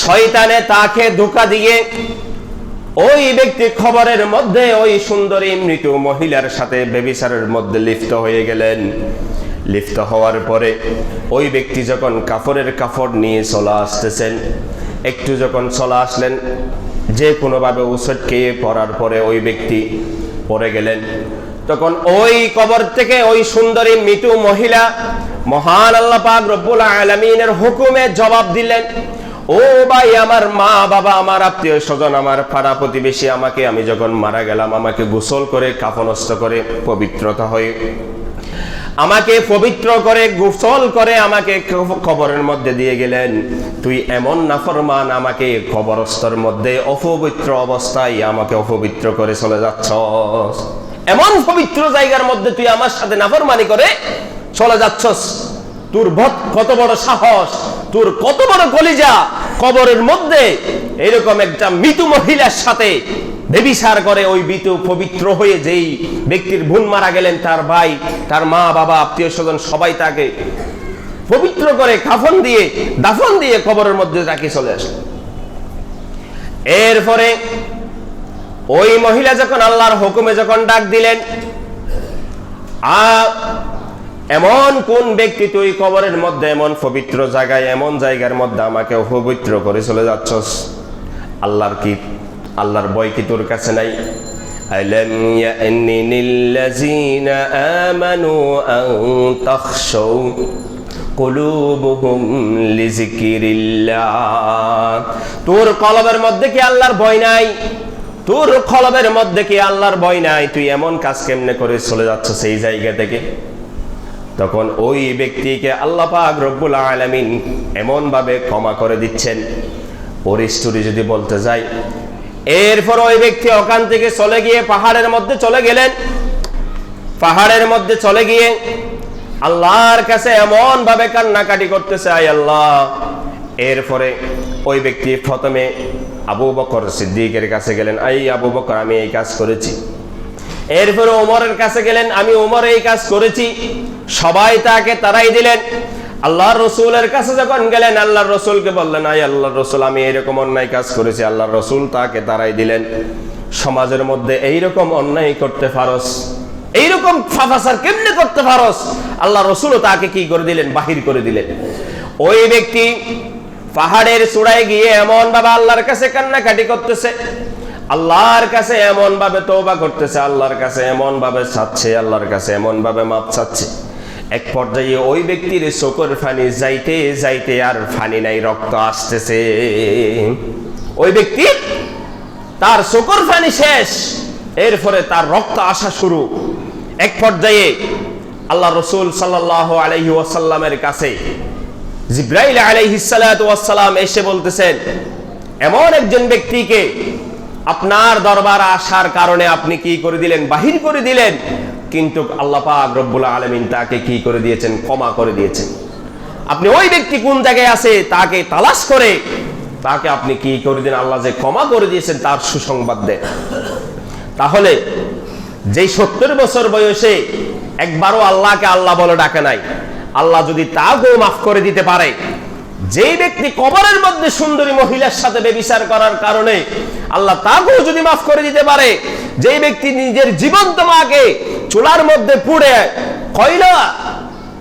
শয়তানে তাকে ধোঁকা দিয়ে ওই ব্যক্তি খবরের মধ্যে ওই সুন্দরী মৃত মহিলার সাথে ব্যভিচারের মধ্যে লিপ্ত হয়ে গেলেন। লিপ্ত হওয়ার পরে ওই ব্যক্তি যখন কাফনের কাপড় নিয়ে চলে আসতেছেন, একটু যখন চলে আসলেন, যে কোনোভাবে উসট খেয়ে পড়ার পরে ওই ব্যক্তি পড়ে গেলেন। তখন ওই কবর থেকে ওই সুন্দরী মৃত মহিলা মহান আল্লাহ পাক রব্বুল আলামিনের হুকুমে জবাব দিলেন। ও ভাই, আমার মা বাবা, আমার আত্মীয় স্বজন, আমার পাড়া প্রতিবেশী, আমি যখন মারা গেলাম আমাকে গোসল করে কাফনস্থ করে পবিত্রতা হয়ে আমাকে পবিত্র করে গোসল করে আমাকে কবরের মধ্যে দিয়ে গেলেন। তুই এমন নাফরমান, আমাকে কবরস্থর মধ্যে অপবিত্র অবস্থায় আমাকে অপবিত্র করে চলে যাচ্ছস। এমন পবিত্র জায়গার মধ্যে তুই আমার সাথে নাফরমানি করে চলে যাচ্ছস। তোর কত বড় সাহস, তোর কত বড় কলিজা, কবরের মধ্যে এরকম একটা মৃত মহিলার সাথে ব্যভিচার করে। ওই মৃত পবিত্র হয়ে যেই ব্যক্তির বোন মারা গেলেন, তার ভাই, তার মা বাবা, আত্মীয় স্বজন সবাই তাকে পবিত্র করে কাফন দিয়ে দাফন দিয়ে কবরের মধ্যে রাখি চলে আসে। এরপরে ওই মহিলা যখন আল্লাহর হুকুমে যখন ডাক দিলেন, এমন কোন ব্যক্তি তুই কবরের মধ্যে এমন পবিত্র জায়গায়, এমন জায়গার মধ্যে আমাকে অপবিত্র করে চলে যাচ্ছস? আল্লাহর ভয় কি তোর কাছে নাই? আলাম ইয়ানি লিল্লাযিনা আমানু আন তাখশাউ কুলুবুহুম লিযিকরিল্লাহ। তোর কলবের মধ্যে কি আল্লাহর ভয় নাই? তোর কলবের মধ্যে কি আল্লাহর ভয় নাই? তুই এমন কাজ কেমনে করে চলে যাচ্ছ সেই জায়গা থেকে? তখন ওই ব্যক্তিকে আল্লাহ পাক রব্বুল আলামিন এমন ভাবে ক্ষমা করে দিচ্ছেন। ওর স্টোরি যদি বলতে যাই, এরপর ওই ব্যক্তি ওখান থেকে চলে গিয়ে পাহাড়ের মধ্যে চলে গেলেন। পাহাড়ের মধ্যে চলে গিয়ে আল্লাহর কাছে এমন ভাবে কান্নাকাটি করতেছে, আয় আল্লাহ। এরপরে ওই ব্যক্তি প্রথমে আবু বকর সিদ্দিকের কাছে গেলেন, আই আবু বকর, আমি এই কাজ করেছি। এরপরে ওমরের কাছে গেলেন, আমি ওমর এই কাজ করেছি। সবাই তাকে তারাই দিলেন। আল্লাহর রসুলের কাছে যখন গেলেন, আল্লাহর রসুলকে বললেন, আই আল্লাহর রসুল, আমি এরকম অন্যায় কাজ করেছি। আল্লাহর রসুল তাকে তারাই দিলেন। সমাজের মধ্যে এইরকম অন্যায় করতে পারস, এইরকম ফাফাসার কেমনে করতে পারস? আল্লাহ রসুলও তাকে কি করে দিলেন? বাহির করে দিলেন। ওই ব্যক্তি পাহাড়ের চূড়ায় গিয়ে এমন ভাবে আল্লাহর কাছে কান্নাকাটি করতেছে, আল্লাহর কাছে এমন ভাবে তওবা করতেছে, আল্লাহর কাছে এমন ভাবে চাচ্ছে, আল্লাহর কাছে এমন ভাবে মাপ চাচ্ছে। এক পর্যায়ে ওই ব্যক্তির চোখের পানি যাইতে যাইতে আর পানি নাই, রক্ত আসতেছে। ওই ব্যক্তি তার চোখের পানি শেষ, এরপরে তার রক্ত আসা শুরু। এক পর্যায়ে আল্লাহ রসুল সাল্লাল্লাহু আলাইহি ওয়াসাল্লামের কাছে জিবরাইল আলাইহিস সালাতু ওয়াস সালাম এসে বলতেছেন, এমন একজন ব্যক্তিকে আপনার দরবারে আসার কারণে আপনি কি করে দিলেন? বাহির করে দিলেন। কিন্তু আল্লাহ পাক রব্বুল আলামিন তাকে কি করে দিয়েছেন? ক্ষমা করে দিয়েছেন। আপনি ওই ব্যক্তি কোন জায়গায় আছে তাকে তালাশ করে তাকে আপনি কি করে দিন? আল্লাহ যে ক্ষমা করে দিয়েছেন তার সুসংবাদ দেন। তাহলে যেই 70 বছর বয়সে একবারও আল্লাহকে আল্লাহ বলে ডাকে নাই, আল্লাহ যদি তাকেও মাফ করে দিতে পারে, যেই ব্যক্তি কবরের মধ্যে সুন্দরী মহিলার সাথে ব্যভিচার করার কারণে আল্লাহ তাকেও যদি মাফ করে দিতে পারে, যেই ব্যক্তি নিজের জীবন্ত মাকে চুলার মধ্যে পুড়ে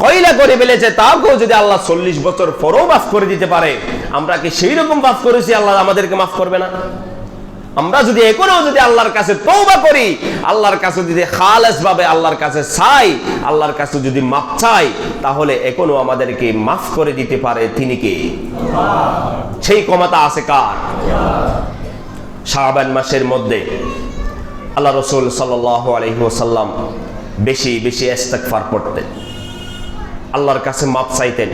কয়লা করে ফেলেছে, তাকেও যদি আল্লাহ 40 বছর পরও মাফ করে দিতে পারে, আমরা কি সেই রকম মাফ করেছি? আল্লাহ আমাদেরকে মাফ করবে না? আমরা যদি এখনো যদি আল্লাহর কাছে তওবা করি, আল্লাহর কাছে যদি খালেস ভাবে আল্লাহর কাছে চাই, আল্লাহর কাছে যদি মাফ চাই, তাহলে এখনো আমাদেরকে মাফ করে দিতে পারে তিনি কে? সেই ক্ষমতা আছে কার? শাবান মাসের মধ্যে আল্লাহ রসুল সাল্লাল্লাহু আলাইহি ওয়াসাল্লাম বেশি বেশি ইস্তিগফার পড়তেন, আল্লাহর কাছে মাফ চাইতেন,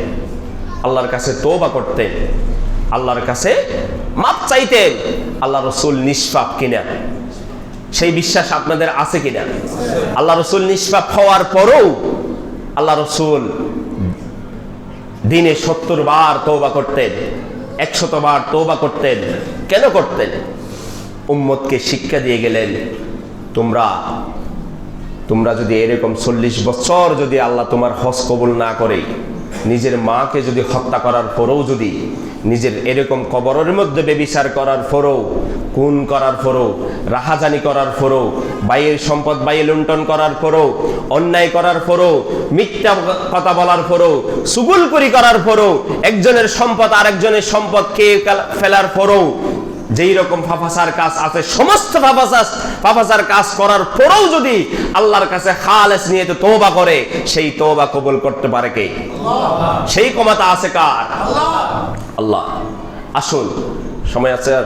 আল্লাহর কাছে তওবা করতেন, আল্লাহর কাছে মাফ চাইতেন। আল্লাহ রসুল নিষ্পাপ কিনা সেই বিশ্বাস আপনাদের আছে কিনা? আল্লাহ রসুল নিষ্পাপ হওয়ার পরেও আল্লাহ রসুল দিনে 70 বার তওবা করতেন, 100 বার তওবা করতেন। কেন করতেন? উম্মতকে শিক্ষা দিয়ে গেলেন, তোমরা যদি এরকম 40 বছর যদি আল্লাহ তোমার হজ কবুল না করে, নিজের মাকে যদি হত্যা করার পরেও, যদি নিজের এরকম কবরের মধ্যে ব্যভিচার করার পরেও, খুন করার পরেও, রাহাজানি করার পরেও, বাইয়ের সম্পদ বাইয়ে লুণ্ঠন করার পরেও, অন্যায় করার পরেও, মিথ্যা কথা বলার পরেও, চুগলখড়ি করার পরেও, একজনের সম্পদ আরেকজনের সম্পদ খেয়ে ফেলার পরেও, যেই রকম ফাফাসার কাজ আছে, সমস্ত ফাফাসার কাজ করার পরেও যদি আল্লাহর কাছে খালেস নিয়ে তওবা করে, সেই তওবা কবুল করতে পারে কে? সেই ক্ষমতা আছে কার? আল্লাহ। আসুন, সময় আছে আর?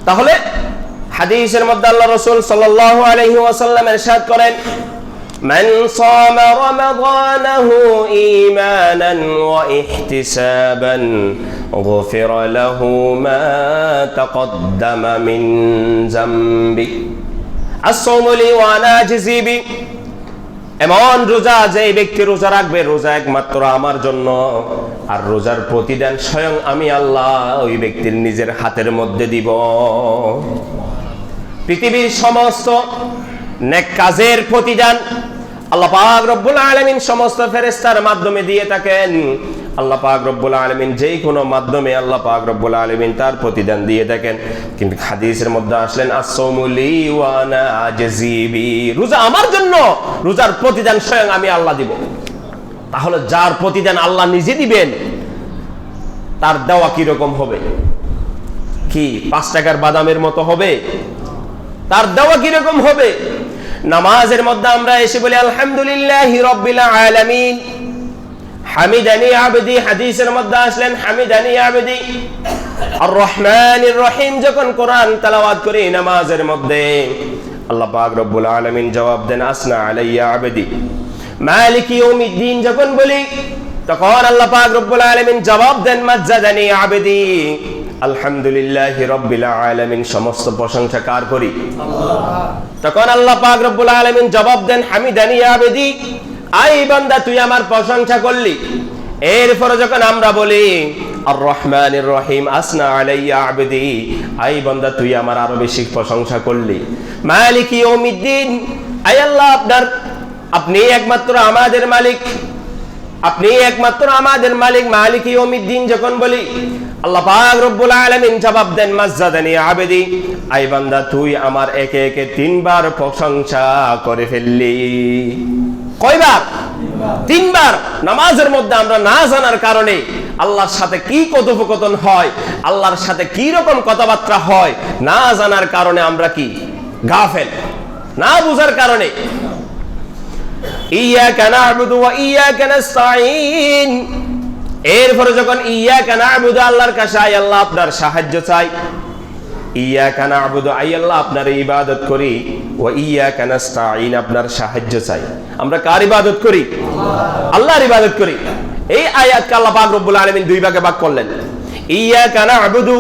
তাহলে হাদিসের মধ্যে আল্লাহ রাসূল সাল্লাল্লাহু আলাইহি ওয়াসাল্লাম ইরশাদ করেন, মান সামা রমাদানাহু ঈমানান ওয়া ইহতিসাবান গুফিরা লাহু মা তাকদ্দামা মিন যামবি আস-সাওমু লি ওয়া আনা আজজি বি। এমন রোজা, যে ব্যক্তি রোজা রাখবে, রোজা একমাত্র আমার জন্য, আর রোজার প্রতিদান স্বয়ং আমি আল্লাহ ওই ব্যক্তির নিজের হাতের মধ্যে দিব। পৃথিবীর সমস্ত নেক কাজের প্রতিদান আল্লাহ পাক রব্বুল আলামিন সমস্ত ফেরেশতার মাধ্যমে দিয়ে থাকেন। আল্লাহ পাক রব্বুল আলামিন যেই কোনো মাধ্যমে আল্লাহ পাক রব্বুল আলামিন তার প্রতিদান দিয়ে থাকেন। কিন্তু হাদিসের মধ্যে আসলেন আস-সাওমু লি ওয়া আনা আজজি বি, রোজা আমার জন্য, রোজার প্রতিদান স্বয়ং আমি আল্লাহ দিব। তাহলে যার প্রতিদান আল্লাহ নিজে দিবেন, তার দেওয়া কি রকম হবে? কি 5 টাকার বাদামের মতো হবে? তার দেওয়া কি রকম হবে? নামাজের মধ্যে আমরা এসে বলি আলহামদুলিল্লাহি রাব্বিল আলামিন, হামিদানি আবদি। হাদিসের মধ্যে আসলেন হামিদানি আবদি। আর রহমানির রহিম যখন কোরআন তেলাওয়াত করি নামাজের মধ্যে, আল্লাহ পাক রব্বুল আলামিন জবাব দেন আসনা আলাইয়া আবদি। মালিকি ইয়াউমিদ্দিন যখন বলি, তখন আল্লাহ পাক রব্বুল আলামিন জবাব দেন মাজ্জাদানি আবদি। আলহামদুলিল্লাহি রাব্বিল আলামিন, সমস্ত প্রশংসা কার করি? আল্লাহ। তখন আল্লাহ পাক রব্বুল আলামিন জবাব দেন হামিদানি আবদি, আই বান্দা তুই আমার প্রশংসা করলি। এরপরে যখন আমরা বলি আর রহমানির রহিম আসনা আলাইয়া আবদি, আই বান্দা তুই আমার আরো বেশি প্রশংসা করলি। মালিকি ইয়াউমিদ্দিন, আই আল্লাহ আপনি একমাত্র আমাদের মালিক, আপনি একমাত্র আমাদের মালিক। মালিকি ইয়াউমিদ্দিন যখন বলি, আল্লাহ পাক রব্বুল আলামিন জবাব দেন মাজ্জাদানি আবদি, আই বান্দা তুই আমার একে একে 3 বার প্রশংসা করে ফেললি। কয়বার? 3 বার। নামাজের মধ্যে আমরা না জানার কারণে আল্লাহর সাথে কি কথোপকথন হয়, আল্লাহর সাথে কি রকম কথাবার্তা হয়, না জানার কারণে আমরা কি গাফেল, না বুঝার কারণে। ইয়াকা না'বুদু ওয়া ইয়াকা নাস্তাঈন, এরপরে যখন ইয়াকা না'বুদু আল্লাহর কাছে আই আল্লাহ আপনার সাহায্য চাই, ইয়াকা না'বুদু আই আল্লাহ আপনার ইবাদত করি, ওয়া ইয়াকা নাস্তাঈন আপনার সাহায্য চাই। আমরা কার ইবাদত করি? আল্লাহর ইবাদত করি। এই আয়াতকে আল্লাহ পাক রব্বুল আলামিন 2 ভাগে ভাগ করলেন। ইয়াকা না'বুদু,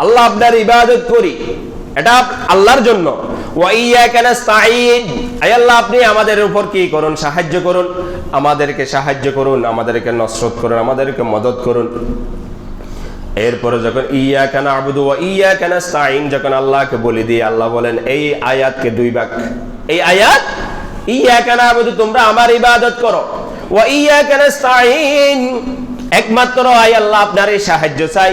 আল্লাহ আপনার ইবাদত করি, এটা আল্লাহর জন্য। ওয়া ইয়াকা নাস্তাঈন, আই আল্লাহ আপনি আমাদের উপর কি করুন? সাহায্য করুন, আমাদেরকে সাহায্য করুন, আমাদেরকে নসরত করুন, আমাদেরকে মদত করুন। এরপরে যখন ইয়াকা না'বুদু ওয়া ইয়াকা নাস্তাঈন যখন আল্লাহকে বলে দিয়ে, আল্লাহ বলেন এই আয়াতকে 2 ভাগ। এই আয়াত ইয়াকা না'বুদু তোমরা আমার ইবাদত করো, ওয়া ইয়াকা নাস্তাঈন একমাত্র আই আল্লাহ আপনারই সাহায্য চাই।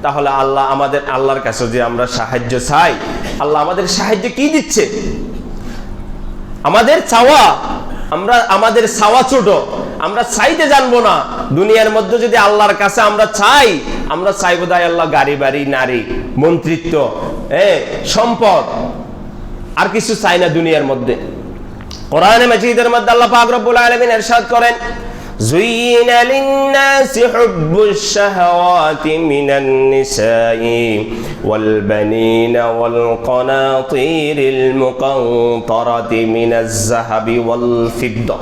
তাহলে আল্লাহ আমাদের, আল্লাহর কাছে যে আমরা সাহায্য চাই, আল্লাহ আমাদের সাহায্য কি দিচ্ছে? আমাদের চাওয়া, আমাদের চাওয়া ছোট, আমরা চাইতে জানবো না। দুনিয়ার মধ্যে যদি আল্লাহর কাছে আমরা চাই, আমরা চাইবো দায় আল্লাহ গাড়ি বাড়ি, নারী, মন্ত্রিত্ব, সম্পদ, আর কিছু চাই না দুনিয়ার মধ্যে। কোরআনে মাজিদের মধ্যে আল্লাহ পাক রব্বুল আলামিন ইরশাদ করেন, যুইনা লিন-নাসি হুব্বুশ শাহাওয়াতি মিনান নিসাই ওয়াল বানিনা ওয়াল কানাতিরিল মুকানতারাতি মিনাজ যাহাবি ওয়াল ফিদ্দা।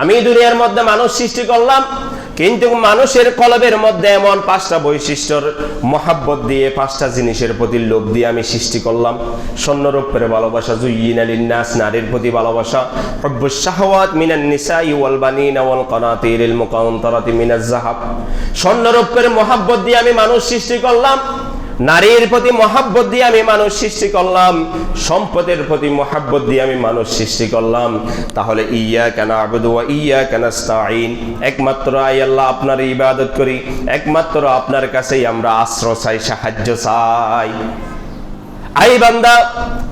আমি দুনিয়ার মধ্যে মানুষ সৃষ্টি করলাম, কিন্তু মানুষের কলবের মধ্যে এমন 5টা বৈশিষ্ট্যর মহাব্বত দিয়ে, 5টা জিনিসের প্রতি লোভ দিয়ে আমি সৃষ্টি করলাম। স্বর্ণরূপের ভালোবাসা, যুইনা লিন-নাস নারীর প্রতি ভালোবাসা, হুব্বুশ শাহাওয়াত মিনান নিসাই ওয়াল বানিনা ওয়াল কানাতিরিল মুকানতারাতি মিনাজ যাহাব। স্বর্ণরূপের মহাব্বত দিয়ে আমি মানুষ সৃষ্টি করলাম, নারীর প্রতি মহাব্বত দিয়ে আমি মানুষ সৃষ্টি করলাম, সম্পদের প্রতি মহাব্বত দিয়ে আমি মানুষ সৃষ্টি করলাম। তাহলে ইয়াকা না'বুদু ওয়া ইয়াকা নাস্তাঈন, একমাত্র আই আল্লাহ আপনার ইবাদত করি, একমাত্র আপনার কাছেই আমরা আশ্রয় চাই, সাহায্য চাই। আই বান্দা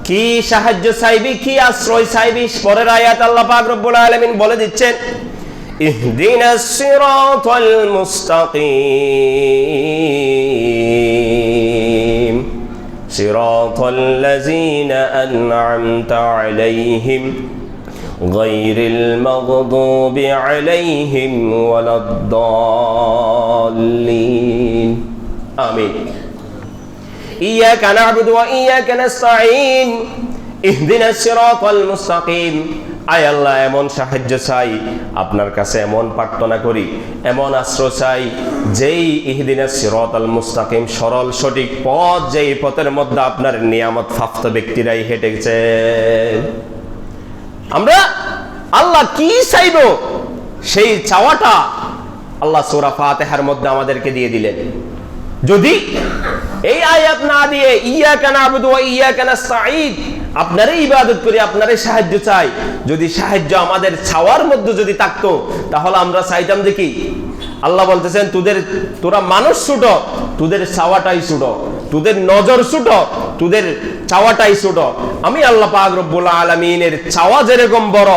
কি সাহায্য চাইবি, কি আশ্রয় চাইবি? পরের আয়াত আল্লাহ পাক রব্বুল আলামিন বলে দিচ্ছেন, ইহদিনাস সিরাতাল মুস্তাকিম সিরাতাল লাযিনা আন'আমতা আলাইহিম গায়রিল মাগদুবি আলাইহিম ওয়ালাদ-দাল্লিন। আমিন। ইয়াকা না'বুদু ওয়া ইয়াকা নাস্তাঈন ইহদিনাস সিরাতাল মুস্তাকিম। আয় আল্লাহ, এমন সাহায্য চাই আপনার কাছে, এমন প্রার্থনা করি, এমন আশ্রয় চাই, যেই ইহদিনাস সিরাতাল মুস্তাকিম, সরল সঠিক পথ, যেই পথের মধ্যে আপনার নিয়ামত প্রাপ্ত ব্যক্তিরাই হেঁটেছে। আমরা আল্লাহ কি চাইব, সেই চাওয়াটা আল্লাহ সূরা ফাতিহার মধ্যে আমাদেরকে দিয়ে দিলেন। যদি এই আয়াত না দিয়ে ইয়াকা না'বুদু ওয়া ইয়াকা নাস্তাঈন, আপনারই ইবাদত করি, আপনারই সাহায্য চাই, যদি সাহায্য আমাদের চাওয়ার মধ্যে যদি থাকতো, তাহলে আমরা চাইতাম যে কি? আল্লাহ বলতেছেন, তোরা মানুষ ছোট, তোদের চাওয়াটাই ছোট, তোদের নজর ছোট, তোদের চাওয়াটাই ছোট। আমি আল্লাহ পাক রব্বুল আলামিনের চাওয়া যেরকম বড়,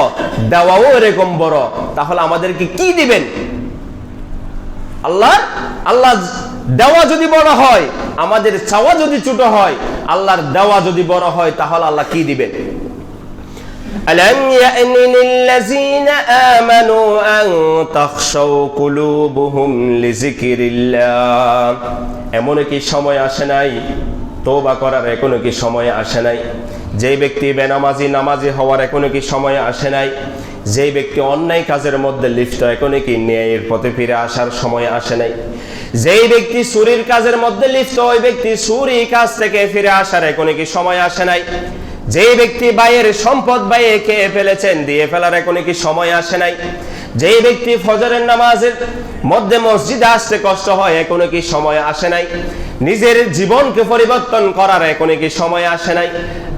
দেওয়াও এরকম বড়। তাহলে আমাদেরকে কি দিবেন? আল্লাহ দেওয়া যদি বড় হয়, আমাদের চাওয়া যদি ছোট হয়, আল্লাহর দেওয়া যদি বড় হয়, তাহলে আল্লাহ কি দিবেন? আলাম ইয়ানি লিল্লাযিনা আমানু আন তাখশাউ কুলুবুহুম লিযিকরিল্লাহ। এমন কি সময় আসে নাই, তওবা করার এখনো কি সময় আসে নাই? যেই ব্যক্তি বেনামাজি নামাজি হওয়ার এখনো কি সময় আসে নাই? যেই ব্যক্তি অন্যায় কাজের মধ্যে লিপ্ত, এখনো কি ন্যায়ের পথে ফিরে আসার সময় আসে নাই? যেই ব্যক্তি চুরির কাজের মধ্যে লিপ্ত, ওই ব্যক্তি চুরি কাজ থেকে ফিরে আসার এখনো কি সময় আসে নাই? যেই ব্যক্তি ভাইয়ের সম্পদ ভাইয়ে খেয়ে ফেলেছেন, দিয়ে ফেলার এখনো কি সময় আসে নাই? যেই ব্যক্তি ফজরের নামাজের মধ্যে মসজিদে আসতে কষ্ট হয়, এখনো কি সময় আসে নাই? নিজের জীবনকে পরিবর্তন করার এখনো কি সময় আসে নাই?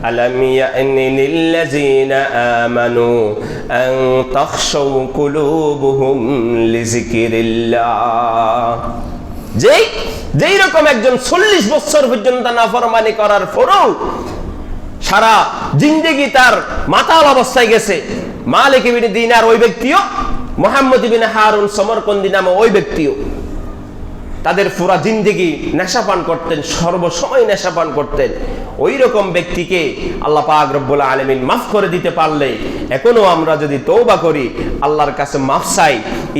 আলাম ইয়ানি লিল্লাযিনা আমানু আন তাখশাউ কুলুবুহুম লিযিকরিল্লাহ। যেই রকম একজন 40 বছর পর্যন্ত নাফরমানি করার পরও সারা জিন্দেগি তার মাতাল অবস্থায় গেছে, মালিক ইবনে দিনার ওই ব্যক্তিও, মুহাম্মদ ইবনে হারুন সমরকন্দি নামে ওই ব্যক্তিও, তাদের পুরা জিন্দেগি নেশাপান করতেন, সর্বসময় নেশাপান করতেন। ওই রকম ব্যক্তিকে আল্লাহ পাক রব্বুল আলামিন মাফ করে দিতে পারলে, এখনো আমরা যদি তওবা করি, আল্লাহর কাছে মাফ চাই,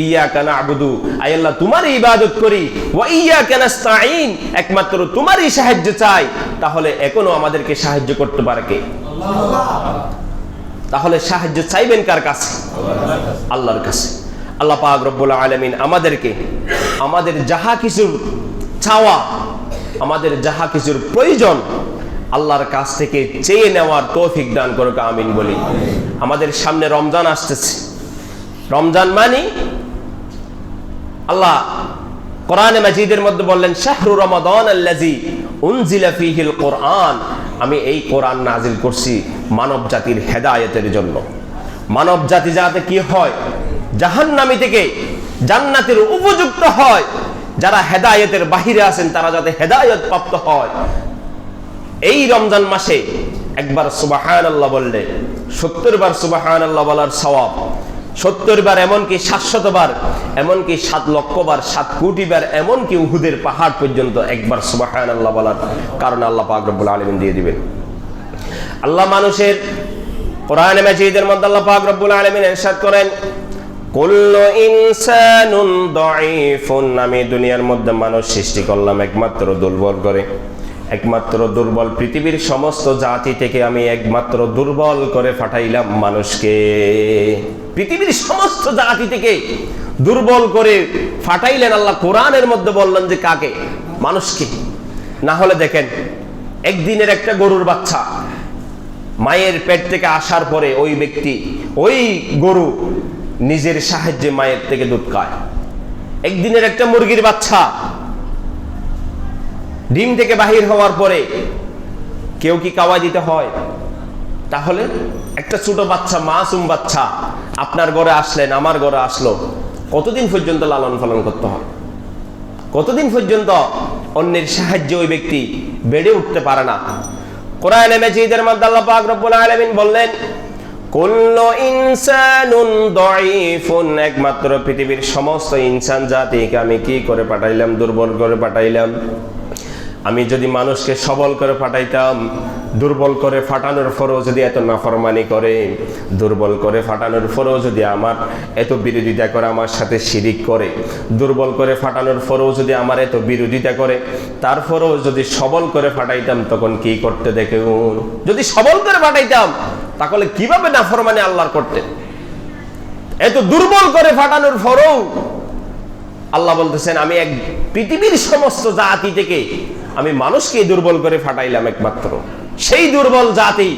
ইয়াকা না'বুদু, আয় আল্লাহ তোমারই ইবাদত করি, ওয়া ইয়াকা নাস্তাঈন, একমাত্র তোমারই সাহায্য চাই, তাহলে এখনো আমাদেরকে সাহায্য করতে পারে কে? আল্লাহ। তাহলে সাহায্য চাইবেন কার কাছে? আল্লাহর কাছে। আল্লাহ পাক রব্বুল আলামিন আমাদেরকে আমাদের যাহা কিছুর চাওয়া, আমাদের যাহা কিছুর প্রয়োজন, আল্লাহর কাছ থেকে চেয়ে নেওয়ার তৌফিক দান করুক, আমিন বলি। আমাদের সামনে রমজান আসতেছে। রমজান মানে আল্লাহ কোরআনে মাজিদের মধ্যে বললেন, শাহরু রমাদান আল্লাযী উনজিলা ফীহিল কোরআন, আমি এই কোরআন নাজিল করছি মানব জাতির হেদায়েতের জন্য। মানব জাতি যাতে কি হয়, জাহান্নামী থেকে জান্নাতের উপযুক্ত হয়, যারা হেদায়েতের বাহিরে আছেন তারা যাতে হেদায়েত প্রাপ্ত হয়। এই রমজান মাসে একবার সুবহানাল্লাহ বললে 70 বার সুবহানাল্লাহ বলার সওয়াব, 70 বার এমনকি 700 বার, এমনকি 7 লক্ষ বার, 7 কোটি বার, এমনকি উহুদের পাহাড় পর্যন্ত একবার সুবহানাল্লাহ বলার কারণে আল্লাহ পাক রব্বুল আলামিন দিয়ে দিবেন। আল্লাহ মানুষের কোরআনে মাজিদের মধ্যে আল্লাহ পাক রব্বুল আলামিন ইরশাদ করেন, কুল্লু ইনসানুন দাঈফুন, আমি দুনিয়ার মধ্যে মানুষ সৃষ্টি করলাম একমাত্র দুর্বল করে, একমাত্র দুর্বল। পৃথিবীর সমস্ত জাতি থেকে আমি একমাত্র দুর্বল করে পাঠাইলাম মানুষকে। পৃথিবীর সমস্ত জাতি থেকে দুর্বল করে পাঠাইলেন আল্লাহ। কোরআনের মধ্যে বললেন যে কাকে? মানুষকে। না হলে দেখেন, একদিনের একটা গরুর বাচ্চা মায়ের পেট থেকে আসার পরে ওই ব্যক্তি, ওই গরু নিজের সাহায্যে মায়ের থেকে দুধ খায়। একদিনের একটা মুরগির বাচ্চা ডিম থেকে বাহির হওয়ার পরে কেউ কি কাওয়া দিতে হয়? তাহলে একটা ছোট বাচ্চা, মাসুম বাচ্চা আপনার ঘরে আসলেন, আমার ঘরে আসলো, কতদিন পর্যন্ত লালন পালন করতে হয়? কতদিন পর্যন্ত অন্যের সাহায্যে ওই ব্যক্তি বেড়ে উঠতে পারে না? কোরআনে মাজিদের মধ্যে আল্লাহ পাক রব্বুল আলামিন বললেন, কুল্লু ইনসানুন দাঈফুন, একমাত্র পৃথিবীর সমস্ত ইনসান জাতিকে আমি কি করে পাঠাইলাম? দুর্বল করে পাঠাইলাম। আমি যদি মানুষকে সবল করে ফাটাইতাম, দুর্বল করে ফাটানোর পরেও যদি এত নাফরমানি করে, দুর্বল করে ফাটানোর পরেও যদি আমার এত বিরোধিতা করে, আমার সাথে শিরিক করে, দুর্বল করে ফাটানোর পরেও যদি আমার এত বিরোধিতা করে, তারপরেও যদি সবল করে ফাটাইতাম তখন কি করতে দেখুন। যদি সবল করে ফাটাইতাম তাহলে কিভাবে নাফরমানি আল্লাহর করতেন। এত দুর্বল করে ফাটানোর পরেও আল্লাহ বলতেছেন আমি এক পৃথিবীর সমস্ত জাতি থেকে আমি মানুষকে দুর্বল করে ফাটাইলাম একমাত্র। সেই দুর্বল জাতি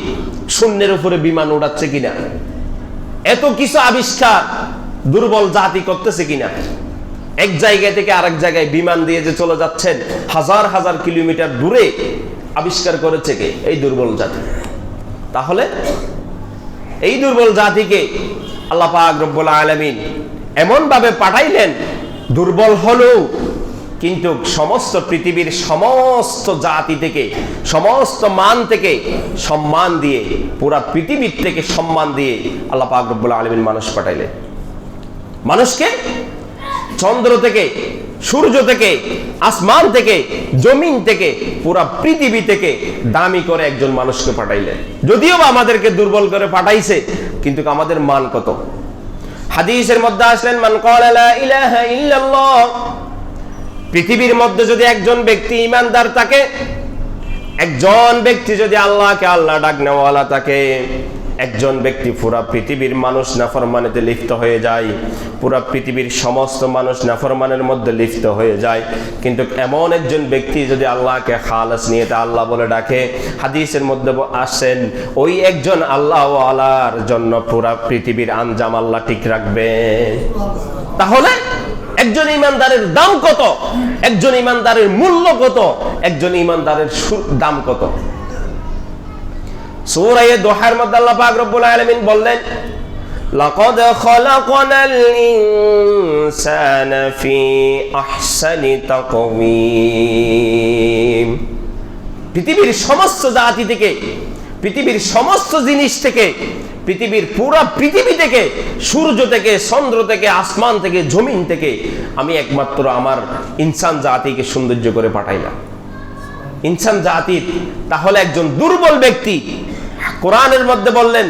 শূন্যের উপরে বিমান উড়াচ্ছে কিনা, এত কিছু আবিষ্কার দুর্বল জাতি করতেছে কিনা। এক জায়গা থেকে আরেক জায়গায় বিমান দিয়ে যে চলে যাচ্ছেন হাজার হাজার কিলোমিটার দূরে, আবিষ্কার করেছে কে? এই দুর্বল জাতি। তাহলে এই দুর্বল জাতিকে আল্লাহ পাক রব্বুল আলামিন এমন ভাবে পাঠাইলেন, দুর্বল হলেও কিন্তু সমস্ত পৃথিবীর সমস্ত জাতি থেকে, সমস্ত মান থেকে সম্মান দিয়ে, পুরা পৃথিবীর থেকে সম্মান দিয়ে আল্লাহ পাক রব্বুল আলামিন মানুষ পাঠাইলেন। মানুষকে চন্দ্র থেকে, সূর্য থেকে, আসমান থেকে, জমিন থেকে, পুরা পৃথিবী থেকে দামি করে একজন মানুষকে পাঠাইলেন। যদিও বা আমাদেরকে দুর্বল করে পাঠাইছে, কিন্তু আমাদের মান কত। হাদিসের মধ্যে আসলেন মান ক্বালা লা ইলাহা ইল্লাল্লাহ, পৃথিবীর মধ্যে যদি একজন ব্যক্তি ঈমানদার থাকে, একজন ব্যক্তি যদি আল্লাহকে আল্লাহ ডাক নেওয়ালা থাকে, একজন ব্যক্তি পুরা পৃথিবীর মানুষ নাফরমানিতে লিপ্ত হয়ে যায়, পুরা পৃথিবীর সমস্ত মানুষ নাফরমানের মধ্যে লিপ্ত হয়ে যায়, কিন্তু এমন একজন ব্যক্তি যদি আল্লাহকে খালাস নিয়তে আল্লাহ বলে ডাকে, হাদিসের মধ্যে আসেন ওই একজন আল্লাহ ওয়ালার জন্য পুরা পৃথিবীর আঞ্জাম আল্লাহ ঠিক রাখবে। তাহলে একজন ইমানদারের দাম কত, একজন ইমানদারের মূল্য কত, একজন ইমানদারের দাম কত। সূরা দোহার মধ্যে আল্লাহ পাক রব্বুল আলামিন বললেন লাকাদ খালাকনাল ইনসানা ফি আহসানি তাকওয়িম। পৃথিবীর সমস্ত জাতি থেকে, পৃথিবীর সমস্ত জিনিস থেকে, পৃথিবীর পুরা পৃথিবী থেকে, সূর্য থেকে, চন্দ্র থেকে, আসমান থেকে, জমিন থেকে আমি একমাত্র আমার ইনসান জাতিকে সৌন্দর্য করে পাঠাইলাম। ইনসান জাতির তাহলে একজন দুর্বল ব্যক্তি, কোরআনের মধ্যে বললেন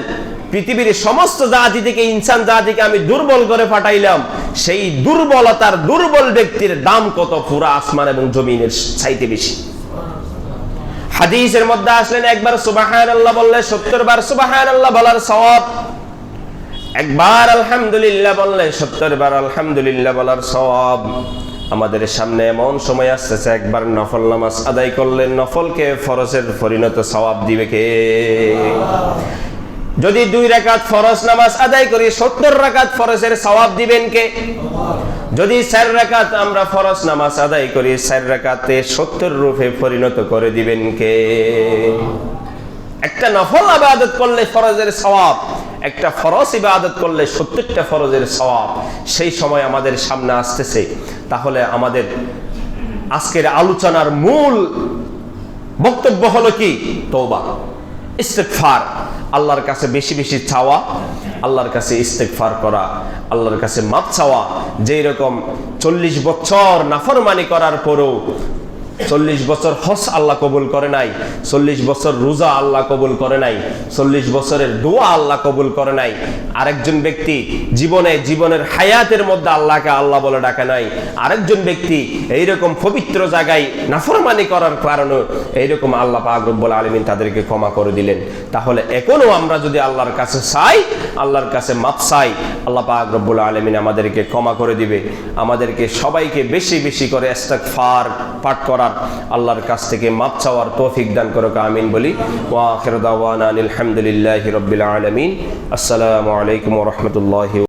পৃথিবীর সমস্ত জাতি থেকে ইনসান জাতিকে আমি দুর্বল করে পাঠাইলাম, সেই দুর্বলতার দুর্বল ব্যক্তির দাম কত পুরা আসমান এবং জমিনের চাইতে বেশি। হাদিসের মধ্যে আসলেন একবার সুবহানাল্লাহ বললে 70 বার সুবহানাল্লাহ বলার সওয়াব, একবার আলহামদুলিল্লাহ বললে 70 বার আলহামদুলিল্লাহ বলার সওয়াব। আমাদের সামনে এমন সময় আসতেছে একবার নফল নামাজ আদায় করলে নফলকে ফরজের পরিণত সওয়াব দিবে কে? যদি 2 রাকাত ফরজ নামাজ আদায় করি 70 রাকাত ফরজের সওয়াব দিবেন কে? যদি 4 রাকাত আমরা ফরজ নামাজ আদায় করি 4 রাকাতে 70 রূপে পরিণত করে দিবেন কে? একটা নফল ইবাদত করলে ফরজের সওয়াব, একটা ফরজ ইবাদত করলে 70টা ফরজের সওয়াব সেই সময় আমাদের সামনে আসতেছে। তাহলে আমাদের আজকের আলোচনার মূল বক্তব্য হলো কি? তওবা, ইস্তেগফার, আল্লাহর কাছে বেশি বেশি চাওয়া, আল্লাহর কাছে ইস্তেগফার করা, আল্লাহর কাছে মাফ চাওয়া। যেই রকম 40 বছর নাফরমানি করার পরেও 40 বছর হজ আল্লাহ কবুল করে নাই, 40 বছর রোজা আল্লাহ কবুল করে নাই, 40 বছরের দোয়া আল্লাহ কবুল করে নাই। আরেকজন ব্যক্তি জীবনের হায়াতের মধ্যে আল্লাহকে আল্লাহ বলে ডাকে নাই। আরেকজন ব্যক্তি এইরকম পবিত্র জায়গায় নাফরমানি করার কারণে এইরকম আল্লাহ পাক রব্বুল আলামিন তাদেরকে ক্ষমা করে দিলেন। তাহলে এখনো আমরা যদি আল্লাহর কাছে চাই, আল্লাহর কাছে মাফ চাই, আল্লাহ পাক রব্বুল আলামিন আমাদেরকে ক্ষমা করে দিবে। আমাদেরকে সবাইকে বেশি বেশি করে ইস্তেগফার পাঠ করার, আল্লাহর কাছ থেকে মাফ চাওয়ার তৌফিক দান করুক, আমিন বলি। ওয়া আখিরু দাওয়ানা আলহামদুলিল্লাহি রাব্বিল আলামিন। আসসালামু আলাইকুম ওয়া রাহমাতুল্লাহি।